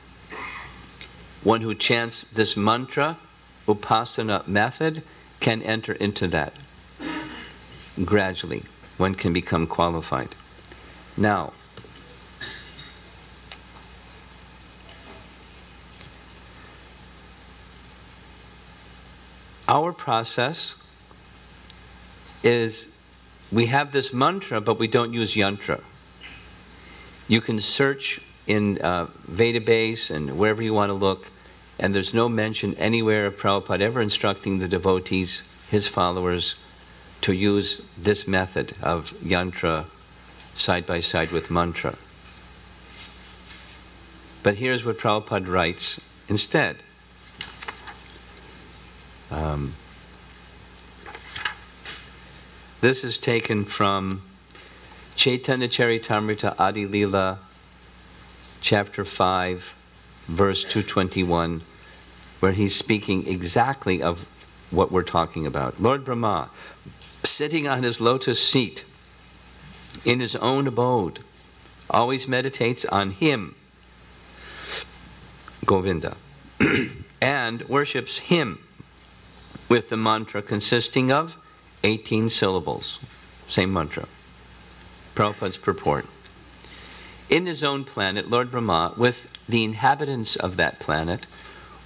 One who chants this mantra, upasana method, can enter into that. Gradually, one can become qualified. Now, our process is, we have this mantra, but we don't use yantra. You can search in Vedabase and wherever you want to look, and there's no mention anywhere of Prabhupada ever instructing the devotees, his followers, to use this method of yantra side by side with mantra. But here's what Prabhupada writes instead. This is taken from Chaitanya Charitamrita Adi Lila, chapter 5, verse 221, where he's speaking exactly of what we're talking about. Lord Brahma, sitting on his lotus seat in his own abode, always meditates on him, Govinda, and worships him with the mantra consisting of 18 syllables. Same mantra. Prabhupada's purport. In his own planet, Lord Brahma, with the inhabitants of that planet,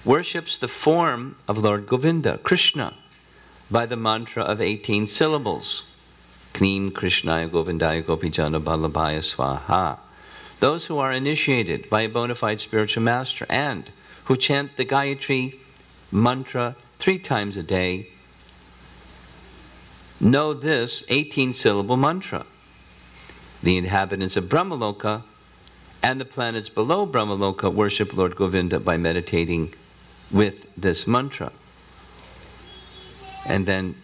worships the form of Lord Govinda, Krishna, by the mantra of 18 syllables. Kneem Krishnaya Govindaya Gopijana Ballabhaya Swaha. Those who are initiated by a bona fide spiritual master and who chant the Gayatri mantra 3 times a day know this 18-syllable mantra. The inhabitants of Brahmaloka and the planets below Brahmaloka worship Lord Govinda by meditating with this mantra. And then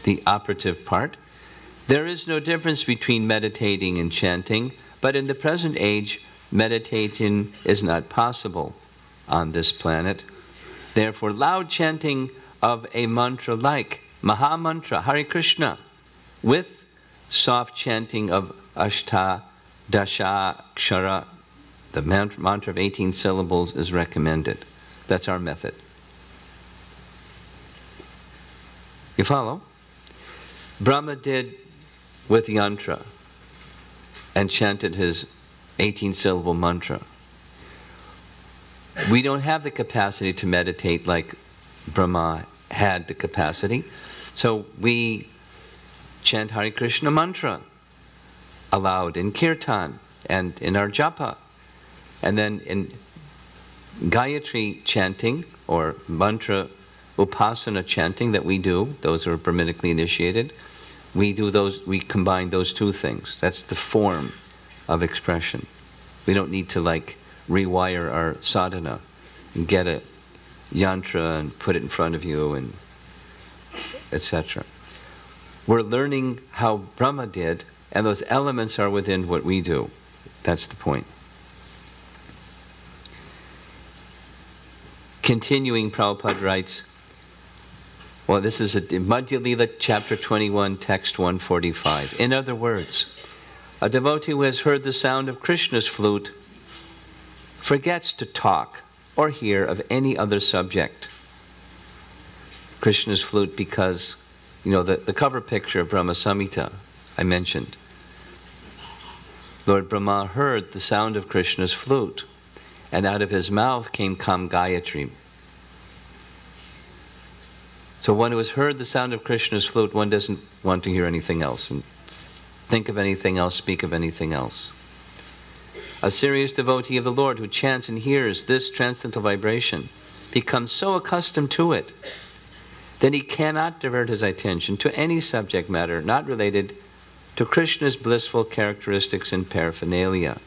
the operative part. There is no difference between meditating and chanting, but in the present age, meditation is not possible on this planet. Therefore, loud chanting of a mantra like Maha Mantra, Hare Krishna, with soft chanting of Ashta Dasha Kshara, the mantra of 18 syllables, is recommended. That's our method. You follow? Brahma did with yantra and chanted his 18-syllable mantra. We don't have the capacity to meditate like Brahma had the capacity, so we chant Hare Krishna mantra aloud in kirtan and in our japa. And then in Gayatri chanting or mantra upasana chanting that we do, those who are Brahmanically initiated, we combine those 2 things. That's the form of expression. We don't need to like rewire our sadhana and get a yantra and put it in front of you and etc. We're learning how Brahma did, and those elements are within what we do. That's the point. Continuing, Prabhupada writes, well, this is Madhya Lila, chapter 21, text 145. In other words, a devotee who has heard the sound of Krishna's flute forgets to talk or hear of any other subject. Krishna's flute, because, you know, the cover picture of Brahma Samhita I mentioned. Lord Brahma heard the sound of Krishna's flute, and out of his mouth came Kam Gayatri. So one who has heard the sound of Krishna's flute, one doesn't want to hear anything else and think of anything else, speak of anything else. A serious devotee of the Lord who chants and hears this transcendental vibration becomes so accustomed to it that he cannot divert his attention to any subject matter not related to Krishna's blissful characteristics and paraphernalia.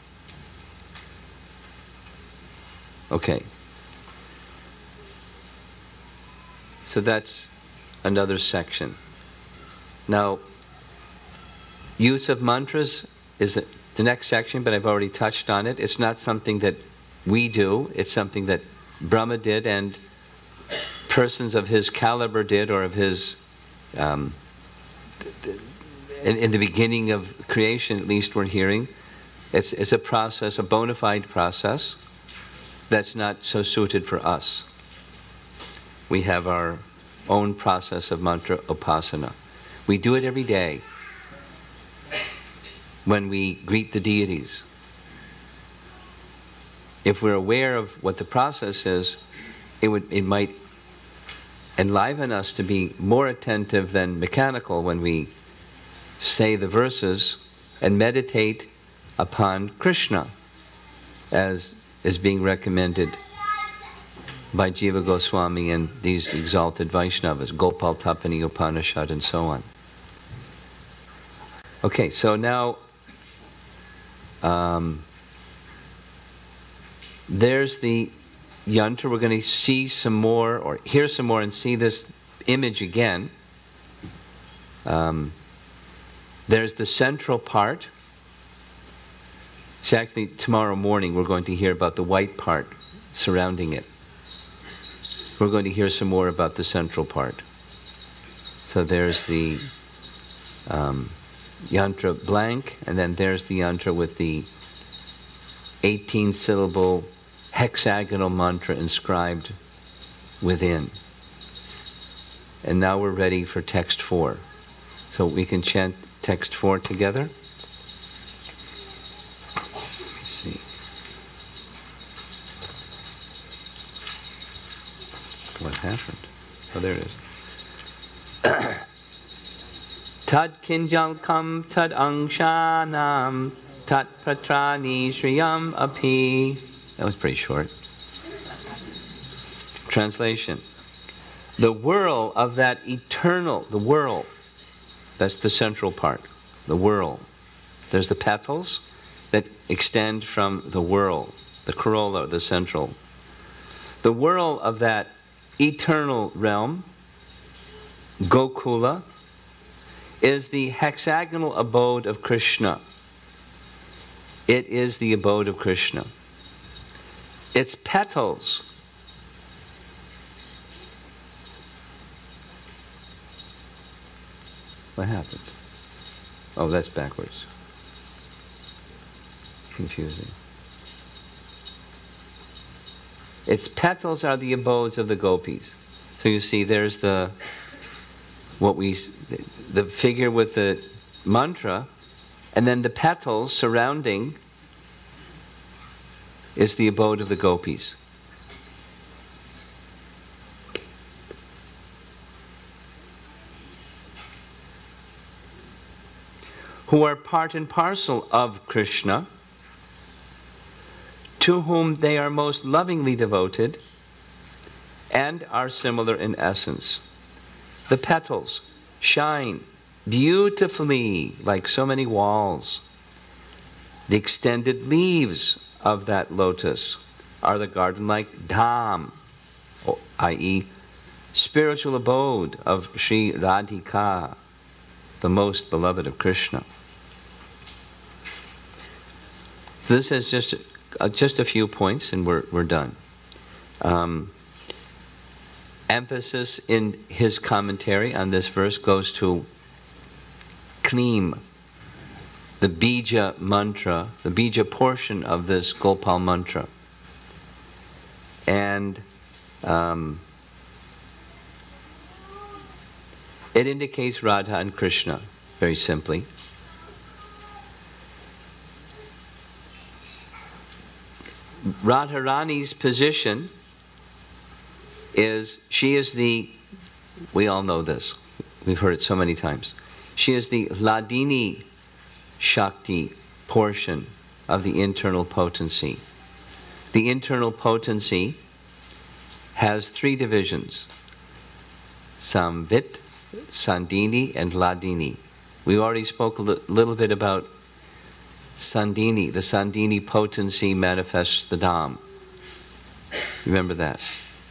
Okay. So that's another section. Now, use of mantras is the next section, but I've already touched on it. It's not something that we do. It's something that Brahma did and persons of his caliber did, or of his, in the beginning of creation at least, we're hearing. It's a process, a bona fide process, that's not so suited for us. We have our own process of mantra upasana. We do it every day when we greet the deities. If we're aware of what the process is, it might enliven us to be more attentive than mechanical when we say the verses and meditate upon Krishna, as is being recommended by Jiva Goswami and these exalted Vaishnavas, Gopal Tapani Upanishad and so on. Okay, so now there's the yantra. We're going to see some more, or hear some more, and see this image again. There's the central part. Exactly tomorrow morning we're going to hear about the white part surrounding it. We're going to hear some more about the central part. So there's the yantra blank, and then there's the yantra with the 18-syllable hexagonal mantra inscribed within. And now we're ready for text 4. So we can chant text 4 together. What happened? Oh, there it is. Tad kinjalkam tad angshanam tat pratrani shriyam api. That was pretty short. Translation. The whirl of that eternal, the whirl, that's the central part, the whirl. There's the petals that extend from the whirl, the corolla, the central. The whirl of that eternal realm, Gokula, is the hexagonal abode of Krishna. It is the abode of Krishna. Its petals what happened? Oh, that's backwards. Confusing. Its petals are the abodes of the gopis. So you see, there's the figure with the mantra, and then the petals surrounding is the abode of the gopis. Who are part and parcel of Krishna, to whom they are most lovingly devoted and are similar in essence. The petals shine beautifully like so many walls. The extended leaves of that lotus are the garden-like dham, i.e., spiritual abode of Sri Radhika, the most beloved of Krishna. This is just a few points, and we're done. Emphasis in his commentary on this verse goes to Klim, the bija mantra, the bija portion of this Gopal mantra. And it indicates Radha and Krishna, very simply. Radharani's position is, we all know this, we've heard it so many times, she is the Hladini Shakti portion of the internal potency. The internal potency has three divisions: Samvit, Sandini, and Hladini. We already spoke a little bit about Sandini. The Sandini potency manifests the Dham. Remember that.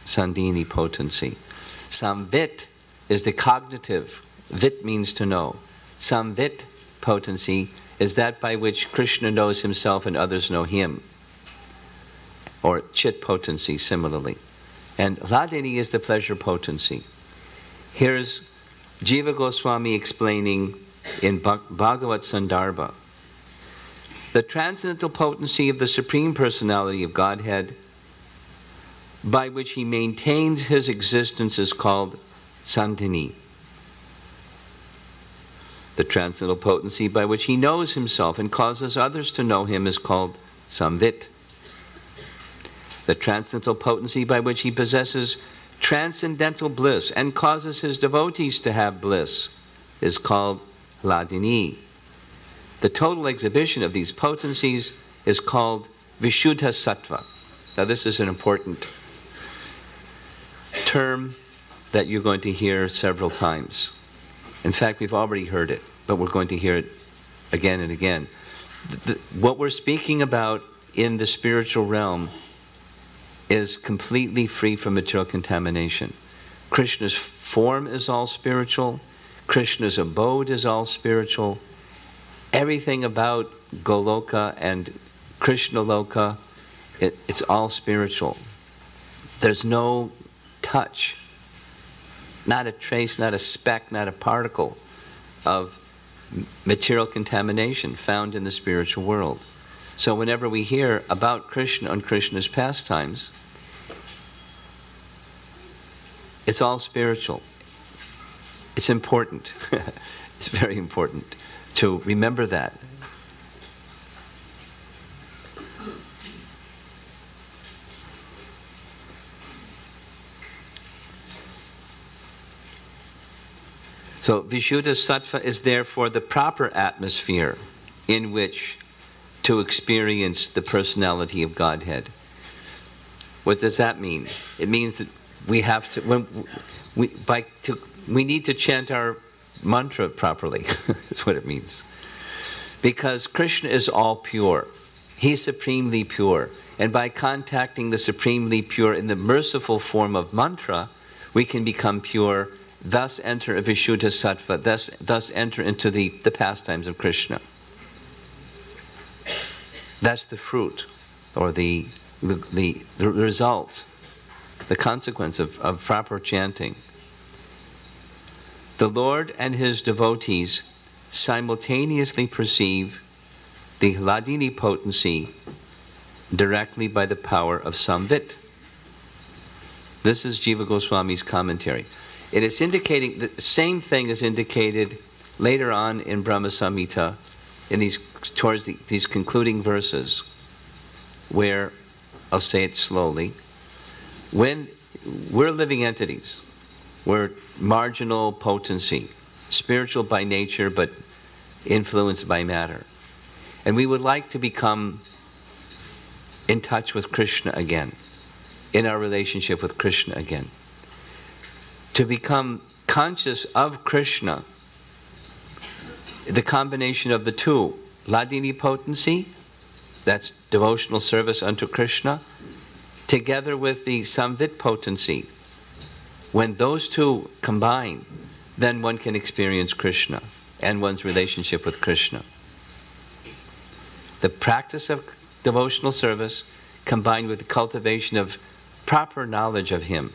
Sandini potency. Samvit is the cognitive. Vit means to know. Samvit potency is that by which Krishna knows himself and others know him. Or Chit potency, similarly. And Hladini is the pleasure potency. Here's Jiva Goswami explaining in Bhagavat Sandarbha. The transcendental potency of the Supreme Personality of Godhead, by which he maintains his existence, is called Sandini. The transcendental potency by which he knows himself and causes others to know him is called Samvit. The transcendental potency by which he possesses transcendental bliss and causes his devotees to have bliss is called Hladini. The total exhibition of these potencies is called Vishuddha Sattva. Now this is an important term that you're going to hear several times. In fact, we've already heard it, but we're going to hear it again and again. What we're speaking about in the spiritual realm is completely free from material contamination. Krishna's form is all spiritual. Krishna's abode is all spiritual. Everything about Goloka and Krishna Loka, it's all spiritual. There's no touch, not a trace, not a speck, not a particle of material contamination found in the spiritual world. So whenever we hear about Krishna and Krishna's pastimes, it's all spiritual. It's important. It's very important to remember that. So Vishuddha Sattva is therefore the proper atmosphere in which to experience the personality of Godhead. What does that mean? It means that we have to, we need to chant our mantra properly. That's what it means. Because Krishna is all pure. He's supremely pure. And by contacting the supremely pure in the merciful form of mantra, we can become pure, thus enter a Vishuddha Sattva, thus enter into the pastimes of Krishna. That's the fruit, or the result, the consequence of proper chanting. The Lord and his devotees simultaneously perceive the Hladini potency directly by the power of Samvit. This is Jiva Goswami's commentary. It is indicating, the same thing is indicated later on in Brahma Samhita, in these concluding verses, where, I'll say it slowly, when we're living entities, we're marginal potency, spiritual by nature but influenced by matter. And we would like to become in touch with Krishna again, in our relationship with Krishna again. To become conscious of Krishna, the combination of the two, Hladini potency, that's devotional service unto Krishna, together with the Samvit potency. When those two combine, then one can experience Krishna and one's relationship with Krishna. The practice of devotional service combined with the cultivation of proper knowledge of Him.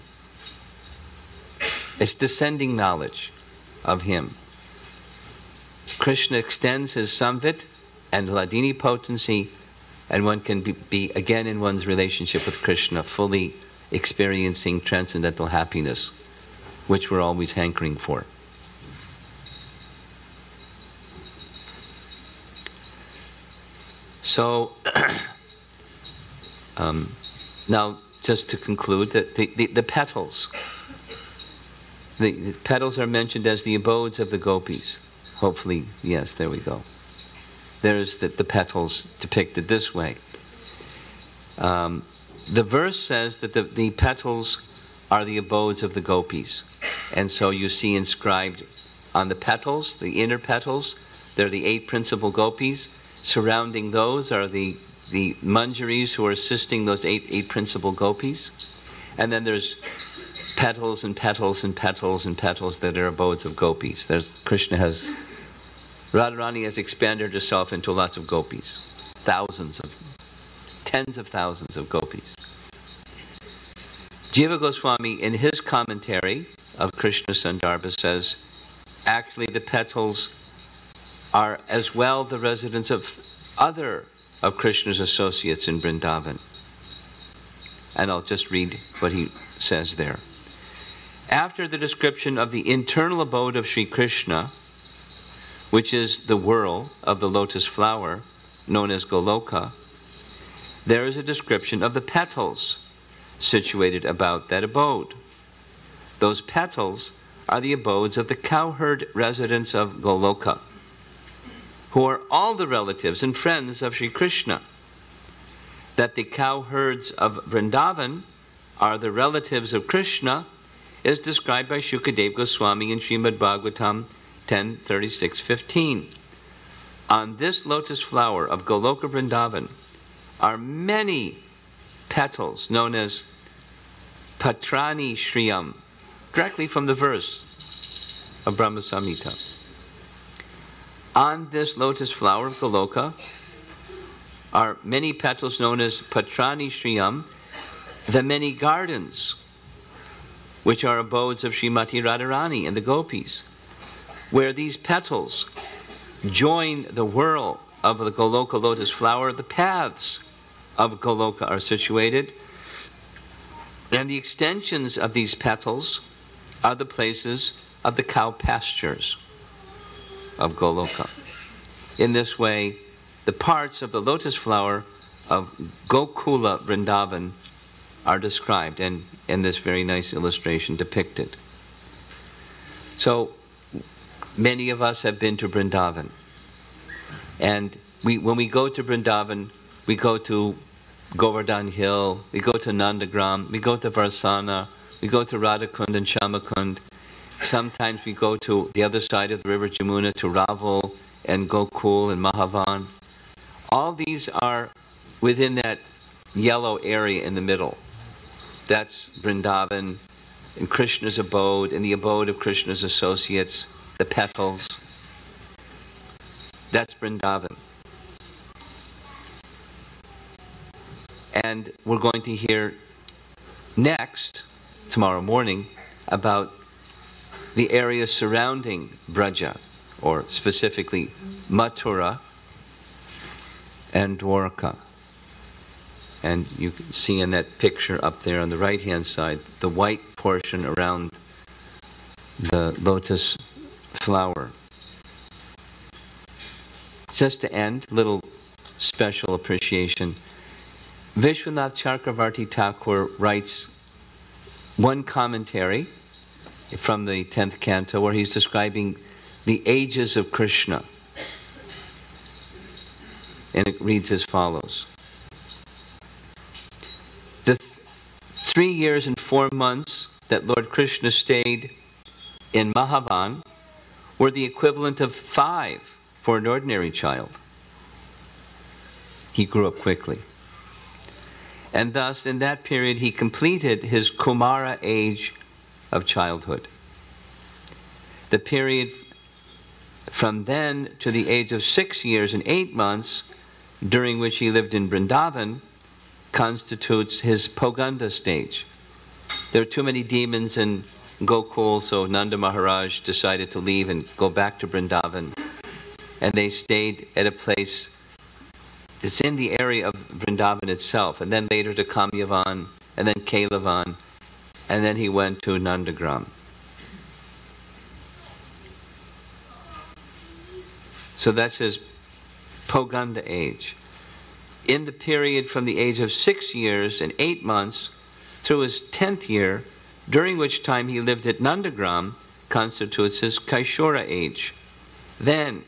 It's descending knowledge of Him. Krishna extends his Samvit and Hladini potency, and one can be again in one's relationship with Krishna, fully experiencing transcendental happiness, which we're always hankering for. So, now just to conclude, the petals. The petals are mentioned as the abodes of the gopis. Hopefully, yes, there we go. There's the petals depicted this way. The verse says that the petals are the abodes of the gopis. And so you see inscribed on the petals, the inner petals, they're the 8 principal gopis. Surrounding those are the manjaris who are assisting those eight principal gopis. And then there's petals and petals and petals and petals that are abodes of gopis. Radharani has expanded herself into lots of gopis. Tens of thousands of gopis. Jiva Goswami, in his commentary of Krishna Sandarbha, says, actually the petals are as well the residents of other of Krishna's associates in Vrindavan. And I'll just read what he says there. After the description of the internal abode of Sri Krishna, which is the whorl of the lotus flower, known as Goloka, there is a description of the petals situated about that abode. Those petals are the abodes of the cowherd residents of Goloka, who are all the relatives and friends of Sri Krishna. That the cowherds of Vrindavan are the relatives of Krishna is described by Shukadev Goswami in Srimad Bhagavatam 10:36-15. On this lotus flower of Goloka Vrindavan are many petals known as Patrani Shriyam, directly from the verse of Brahma Samhita. On this lotus flower of Goloka are many petals known as Patrani Shriyam, the many gardens, which are abodes of Srimati Radharani and the gopis, where these petals join the whorl of the Goloka lotus flower. The paths of Goloka are situated, and the extensions of these petals are the places of the cow pastures of Goloka. In this way, the parts of the lotus flower of Gokula Vrindavan are described, and in this very nice illustration depicted. So, many of us have been to Vrindavan. And when we go to Vrindavan, we go to Govardhan Hill, we go to Nandagram, we go to Varsana, we go to Radhakund and Shamakund. Sometimes we go to the other side of the river Jamuna, to Raval and Gokul and Mahavan. All these are within that yellow area in the middle. That's Vrindavan, in Krishna's abode, in the abode of Krishna's associates, the petals. That's Vrindavan. And we're going to hear next, tomorrow morning, about the area surrounding Braja, or specifically Mathura and Dwarka. And you can see in that picture up there on the right-hand side, the white portion around the lotus flower. Just to end, little special appreciation. Vishwanath Chakravarti Thakur writes one commentary from the 10th canto where he's describing the ages of Krishna. And it reads as follows. The 3 years and 4 months that Lord Krishna stayed in Mahavan were the equivalent of 5 for an ordinary child. He grew up quickly. And thus, in that period, he completed his Kumara age of childhood. The period from then to the age of 6 years and 8 months, during which he lived in Vrindavan, constitutes his Poganda stage. There are too many demons in Gokul, so Nanda Maharaj decided to leave and go back to Vrindavan. And they stayed at a place that's in the area of Vrindavan itself, and then later to Kamyavan, and then Kailavan, and then he went to Nandagram. So that's his Poganda age. In the period from the age of 6 years and 8 months through his 10th year, during which time he lived at Nandagram, constitutes his Kaishora age. Then,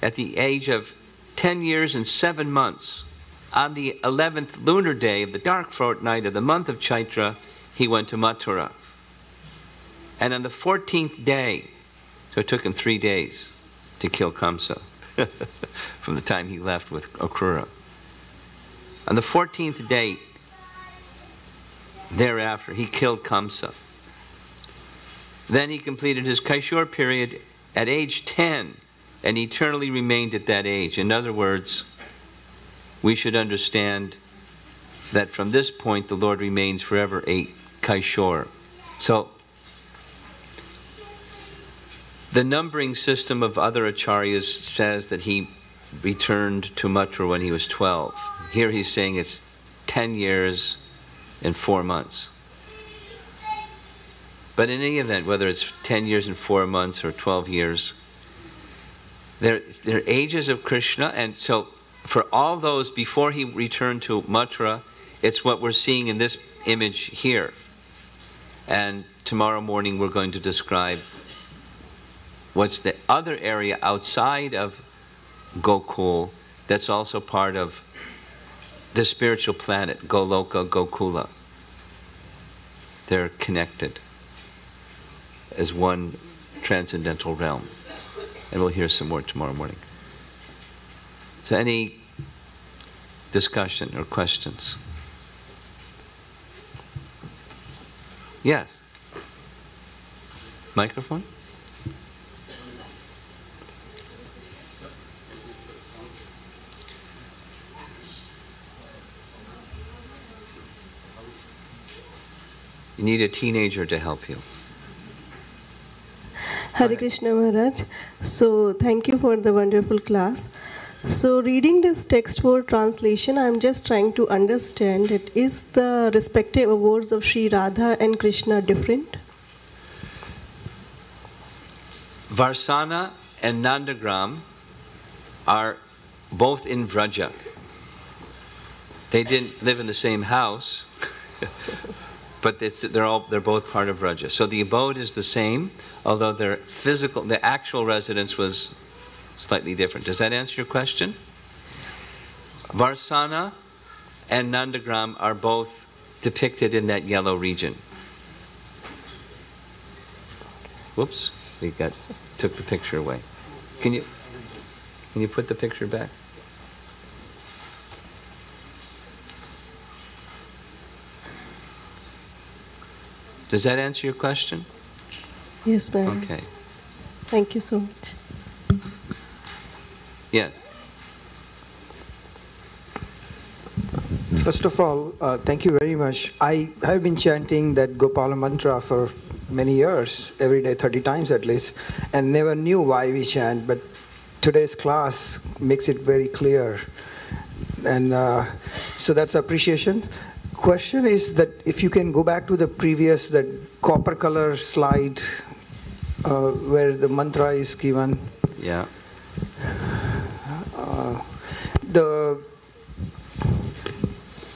at the age of 10 years and 7 months, on the 11th lunar day of the dark fortnight of the month of Chaitra, he went to Mathura. And on the 14th day, so it took him 3 days to kill Kamsa, from the time he left with Akrura. On the 14th day thereafter, he killed Kamsa. Then he completed his Kaishor period at age 10, and eternally remained at that age. In other words, we should understand that from this point the Lord remains forever a Kaishor. So, the numbering system of other acharyas says that he returned to Mathura when he was 12. Here he's saying it's 10 years and 4 months. But in any event, whether it's 10 years and 4 months or 12 years, they're ages of Krishna, and so for all those before he returned to Mathura, it's what we're seeing in this image here. And tomorrow morning we're going to describe what's the other area outside of Gokul that's also part of the spiritual planet, Goloka, Gokula. They're connected as one transcendental realm. And we'll hear some more tomorrow morning. So any discussion or questions? Yes? Microphone? You need a teenager to help you. Hare Krishna Maharaj. So thank you for the wonderful class. So reading this text for translation, I'm just trying to understand it. Is the respective awards of Sri Radha and Krishna different? Varsana and Nandagram are both in Vraja. They didn't live in the same house, But they're both part of Raja. So the abode is the same, although their physical, the actual residence was slightly different. Does that answer your question? Varsana and Nandagram are both depicted in that yellow region. Whoops, took the picture away. Can you put the picture back? Does that answer your question? Yes, ma'am. Okay. Thank you so much. Yes. First of all, thank you very much. I have been chanting that Gopala mantra for many years, every day, 30 times at least, and never knew why we chant, but today's class makes it very clear. And so that's appreciation. Question is that if you can go back to the previous, that copper color slide where the mantra is given. Yeah.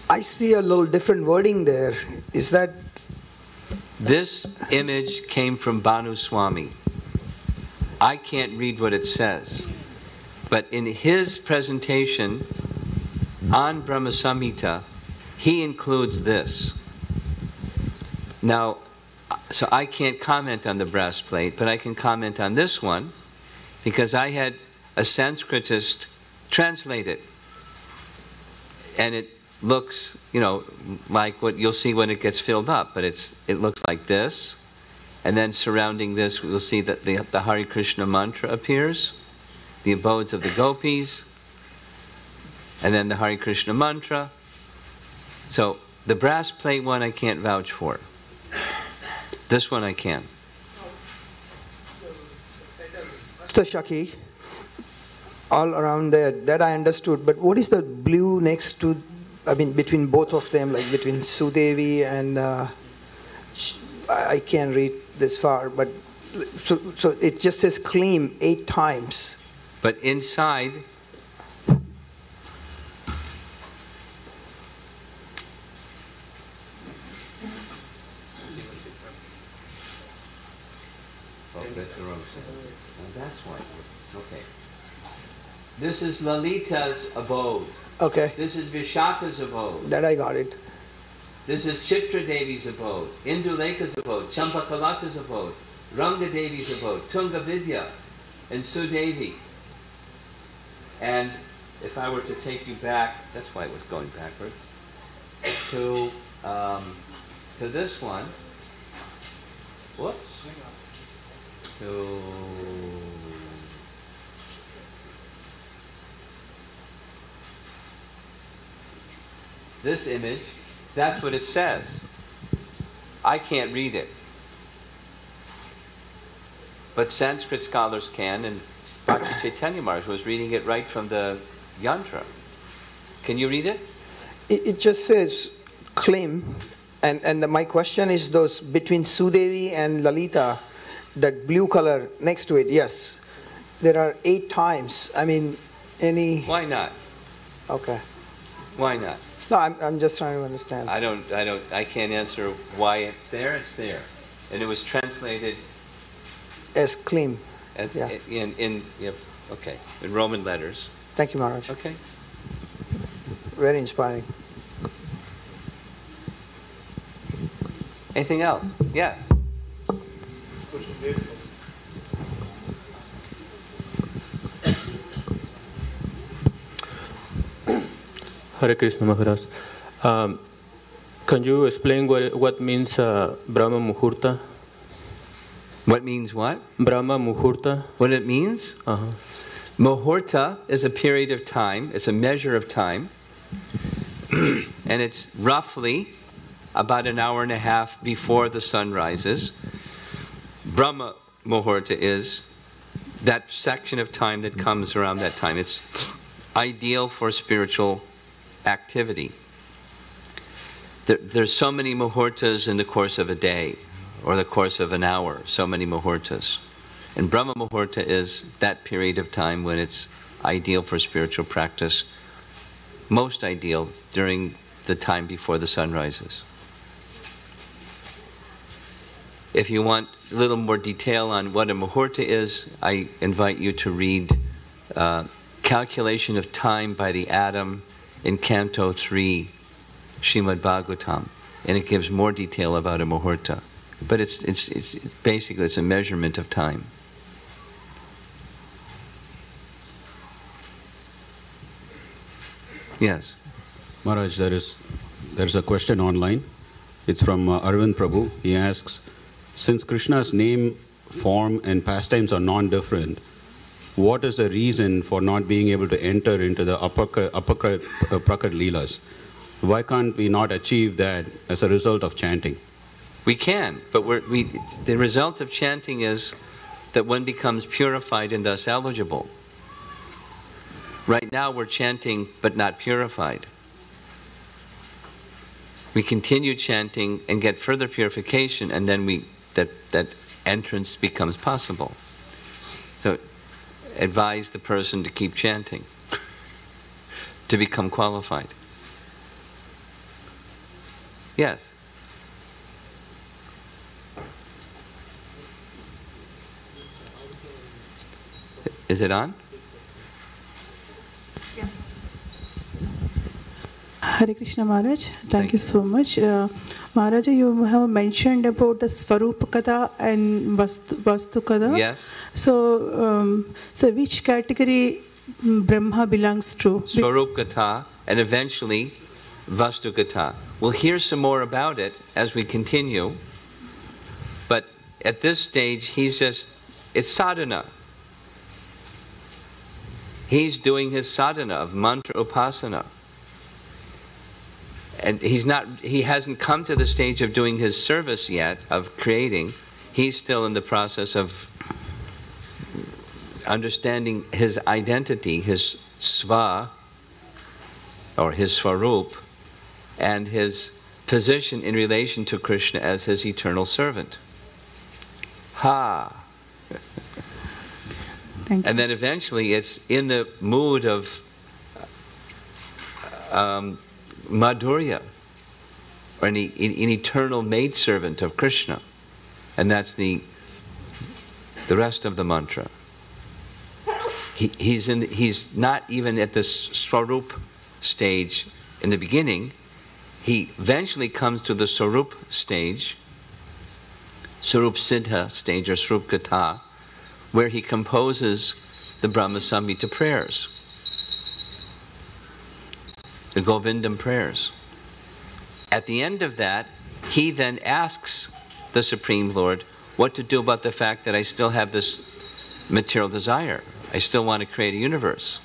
I see a little different wording there. Is that? This image came from Brahma Swami. I can't read what it says, but in his presentation on Brahma Samhita, he includes this. Now, so I can't comment on the brass plate, but I can comment on this one, because I had a Sanskritist translate it. And it looks, like what you'll see when it gets filled up, but it looks like this. And then surrounding this, we'll see that the Hare Krishna mantra appears, the abodes of the gopis, and then the Hare Krishna mantra. So the brass plate one I can't vouch for. This one I can. So Shaki, all around there, that I understood, but what is the blue next to, between both of them, like between Sudevi and, I can't read this far, but so it just says claim 8 times. But inside, that's the wrong side. That's why. Okay. This is Lalita's abode. Okay. This is Vishaka's abode. That I got it. This is Chitra Devi's abode, Induleka's abode, Champakalata's abode, Ranga Devi's abode, Tunga Vidya, and Sudevi. And if I were to take you back, that's why it was going backwards, to this one, whoops, to this image, that's what it says. I can't read it. But Sanskrit scholars can, and Bhakti Chaitanya Maharaj was reading it right from the yantra. Can you read it? It just says claim, and my question is those between Sudevi and Lalita, that blue color next to it, yes. There are 8 times. Any... Why not? Okay. Why not? No, I'm just trying to understand. I can't answer why it's there. It's there. And it was translated as claim. As yeah. in Roman letters. Thank you, Maharaj. Okay. Very inspiring. Anything else? Yes. Hare Krishna Maharaj. Can you explain what means Brahma Muhurta? What means what? Brahma Muhurta. What it means? Muhurta is a period of time. It's a measure of time. And it's roughly about an hour and a half before the sun rises. Brahma Muhurta is that section of time that comes around that time. It's ideal for spiritual activity. There's so many muhurtas in the course of a day or the course of an hour, so many muhurtas. And Brahma Muhurta is that period of time when it's ideal for spiritual practice, most ideal during the time before the sun rises. If you want a little more detail on what a muhurta is, I invite you to read Calculation of Time by the Atom in Canto 3, Srimad Bhagavatam, and it gives more detail about a muhurta. But it's basically it's a measurement of time. Yes. Maharaj, there is a question online. It's from Arvind Prabhu. He asks, since Krishna's name, form and pastimes are non-different, what is the reason for not being able to enter into the Prakat Leelas? Why can't we not achieve that as a result of chanting? We can, but the result of chanting is that one becomes purified and thus eligible. Right now we're chanting but not purified. We continue chanting and get further purification, and then that entrance becomes possible. So advise the person to keep chanting to become qualified. Yes. Is it on? Hare Krishna Maharaj, thank you so much. Maharaja, you have mentioned about the Swarup Katha and Vastu Katha. Yes. So, which category Brahma belongs to? Swarup Katha and eventually Vastu Katha. We'll hear some more about it as we continue, but at this stage it's sadhana. He's doing his sadhana of mantra upasana. And he hasn't come to the stage of doing his service yet, of creating. He's still in the process of understanding his identity, his sva, or his swarup, and his position in relation to Krishna as his eternal servant. Ha! Thank you. And then eventually it's in the mood of Madhurya, or an eternal maidservant of Krishna. And that's the rest of the mantra. He's not even at the Swarup stage in the beginning. He eventually comes to the Swarup stage, Swarup Siddha stage, or Swarup Katha, where he composes the Brahma Samhita prayers, the Govindam prayers. At the end of that, he then asks the Supreme Lord what to do about the fact that I still have this material desire. I still want to create a universe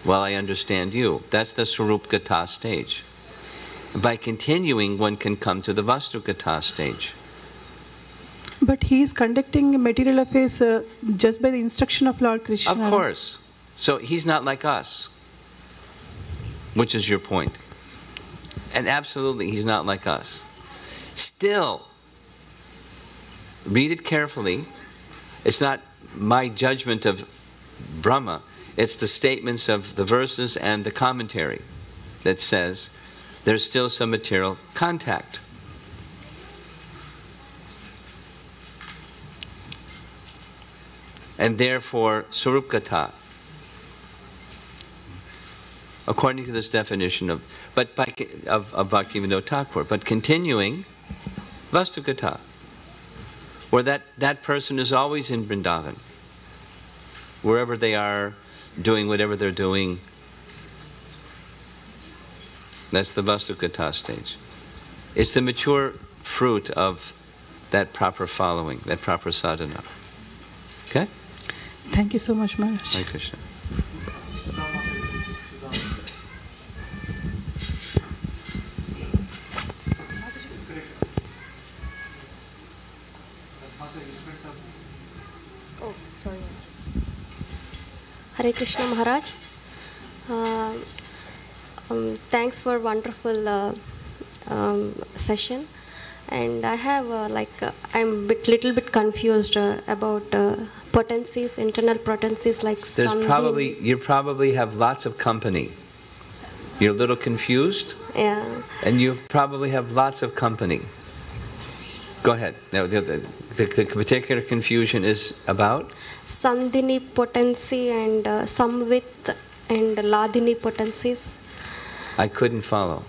while I understand you. That's the Swarup Katha stage. By continuing, one can come to the Vastu Katha stage. But he is conducting material affairs just by the instruction of Lord Krishna. Of course. So he's not like us, which is your point. And absolutely, he's not like us. Still, read it carefully. It's not my judgment of Brahma. It's the statements of the verses and the commentary that says there's still some material contact. And therefore, Swarup Katha, according to this definition of Bhaktivinoda Thakur, but continuing, Vastu Katha, where that person is always in Vrindavan, wherever they are, doing whatever they're doing. That's the Vastu Katha stage. It's the mature fruit of that proper following, that proper sadhana. Okay? Thank you so much, Maharaj. Hare Krishna. Oh, sorry. Hare Krishna Maharaj. Thanks for wonderful session. And I have I'm little bit confused about potencies, internal potencies like you probably have lots of company. You're a little confused. Yeah. And you probably have lots of company. Go ahead. Now, the particular confusion is about? Sandhini potency and Samvit and Ladini potencies. I couldn't follow.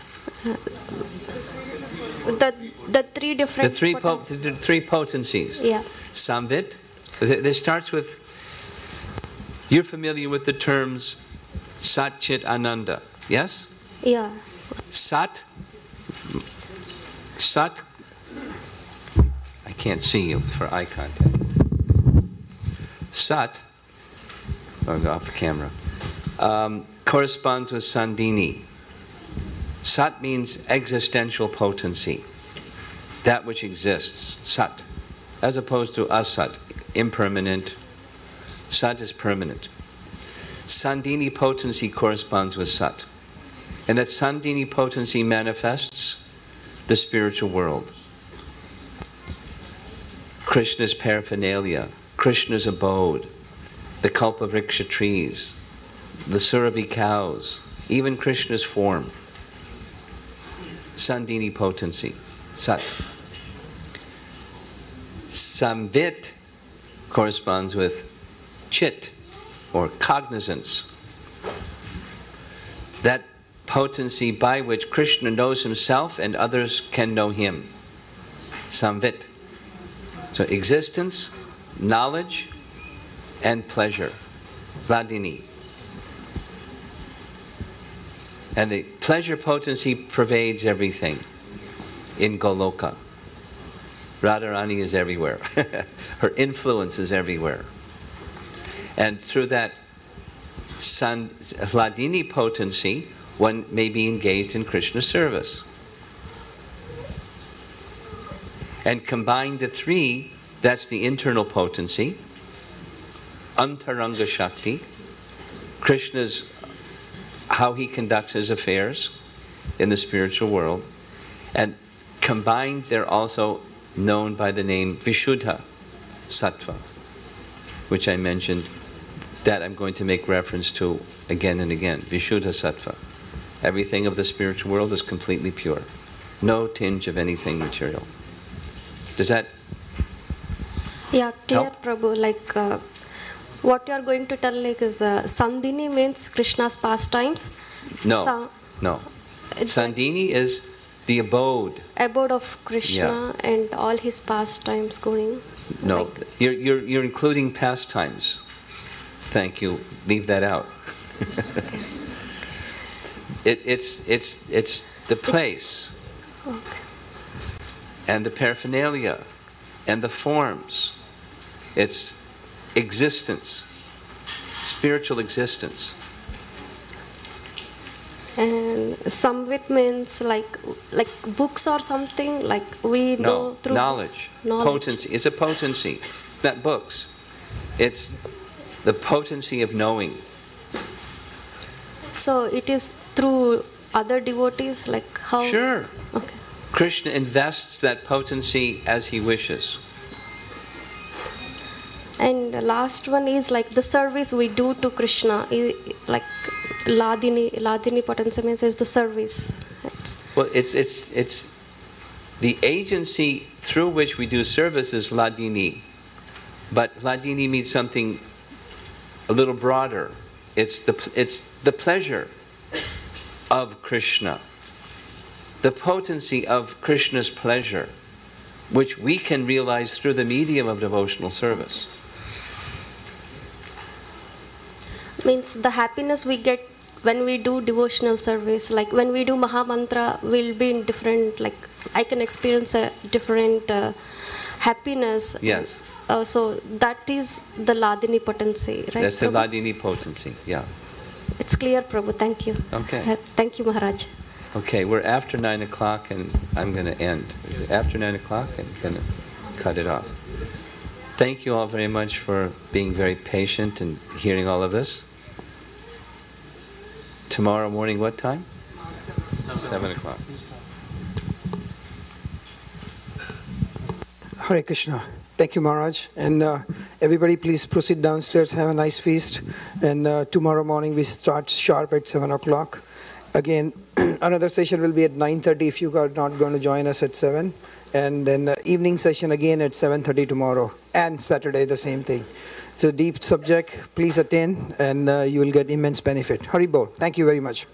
The three different the three potencies. Yeah. Samvit. This starts with, you're familiar with the terms Sat, Chit, Ananda, yes? Yeah. Sat, I can't see you for eye contact. Sat, I'll go off the camera, corresponds with Sandhini. Sat means existential potency, that which exists, Sat, as opposed to Asat, impermanent. Sat is permanent. Sandhini potency corresponds with Sat. And that Sandhini potency manifests the spiritual world. Krishna's paraphernalia, Krishna's abode, the Kalpavriksha trees, the Surabhi cows, even Krishna's form. Sandhini potency, Sat. Samvit corresponds with Chit, or cognizance. That potency by which Krishna knows himself and others can know him. Samvit. So existence, knowledge, and pleasure. Ladini. And the pleasure potency pervades everything in Goloka. Radharani is everywhere. Her influence is everywhere. And through that Ladini potency, one may be engaged in Krishna service. And combine the three, that's the internal potency, Antaranga Shakti, Krishna's, how he conducts his affairs in the spiritual world. And combined, they're also known by the name Vishuddha Sattva, which I mentioned, that I'm going to make reference to again and again. Vishuddha Sattva. Everything of the spiritual world is completely pure. No tinge of anything material. Does that Yeah, clear, help? Prabhu. Like what you are going to tell, like, is Sandhini means Krishna's pastimes. No, no. Sandhini is the abode of Krishna, yeah, and all his pastimes going. No, like, you're including pastimes. Thank you. Leave that out. It's the place, okay, and the paraphernalia and the forms. It's existence, spiritual existence. And Samvit means like books or something, like we know through knowledge. Knowledge. Potency. It's a potency, not books. It's the potency of knowing. So it is through other devotees, like how? Sure. Okay. Krishna invests that potency as he wishes. And the last one is like the service we do to Krishna, like Ladini potency means is the service. Well, it's the agency through which we do service is Ladini, but Ladini means something a little broader. It's the pleasure of Krishna, the potency of Krishna's pleasure, which we can realize through the medium of devotional service. Means the happiness we get when we do devotional service, like when we do Maha Mantra, will be in different, like I can experience a different happiness. Yes. So that is the Ladini potency, right? That's the Prabhu? Ladini potency, yeah. It's clear, Prabhu. Thank you. Okay. Thank you, Maharaj. Okay, we're after 9 o'clock and I'm going to end. Is it after 9 o'clock? I'm going to cut it off. Thank you all very much for being very patient and hearing all of this. Tomorrow morning, what time? 7 o'clock. Hare Krishna. Thank you, Maharaj. And everybody, please proceed downstairs, have a nice feast. And tomorrow morning, we start sharp at 7 o'clock. Again, another session will be at 9:30 if you are not going to join us at 7. And then the evening session again at 7:30 tomorrow. And Saturday, the same thing. It's a deep subject. Please attend and you will get immense benefit. Hari Bol. Thank you very much.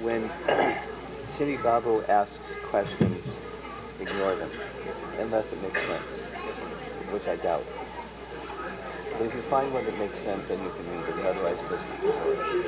When Siri Babu asks questions, ignore them, unless it makes sense, which I doubt. But if you find one that makes sense, then you can read it, otherwise just ignore it.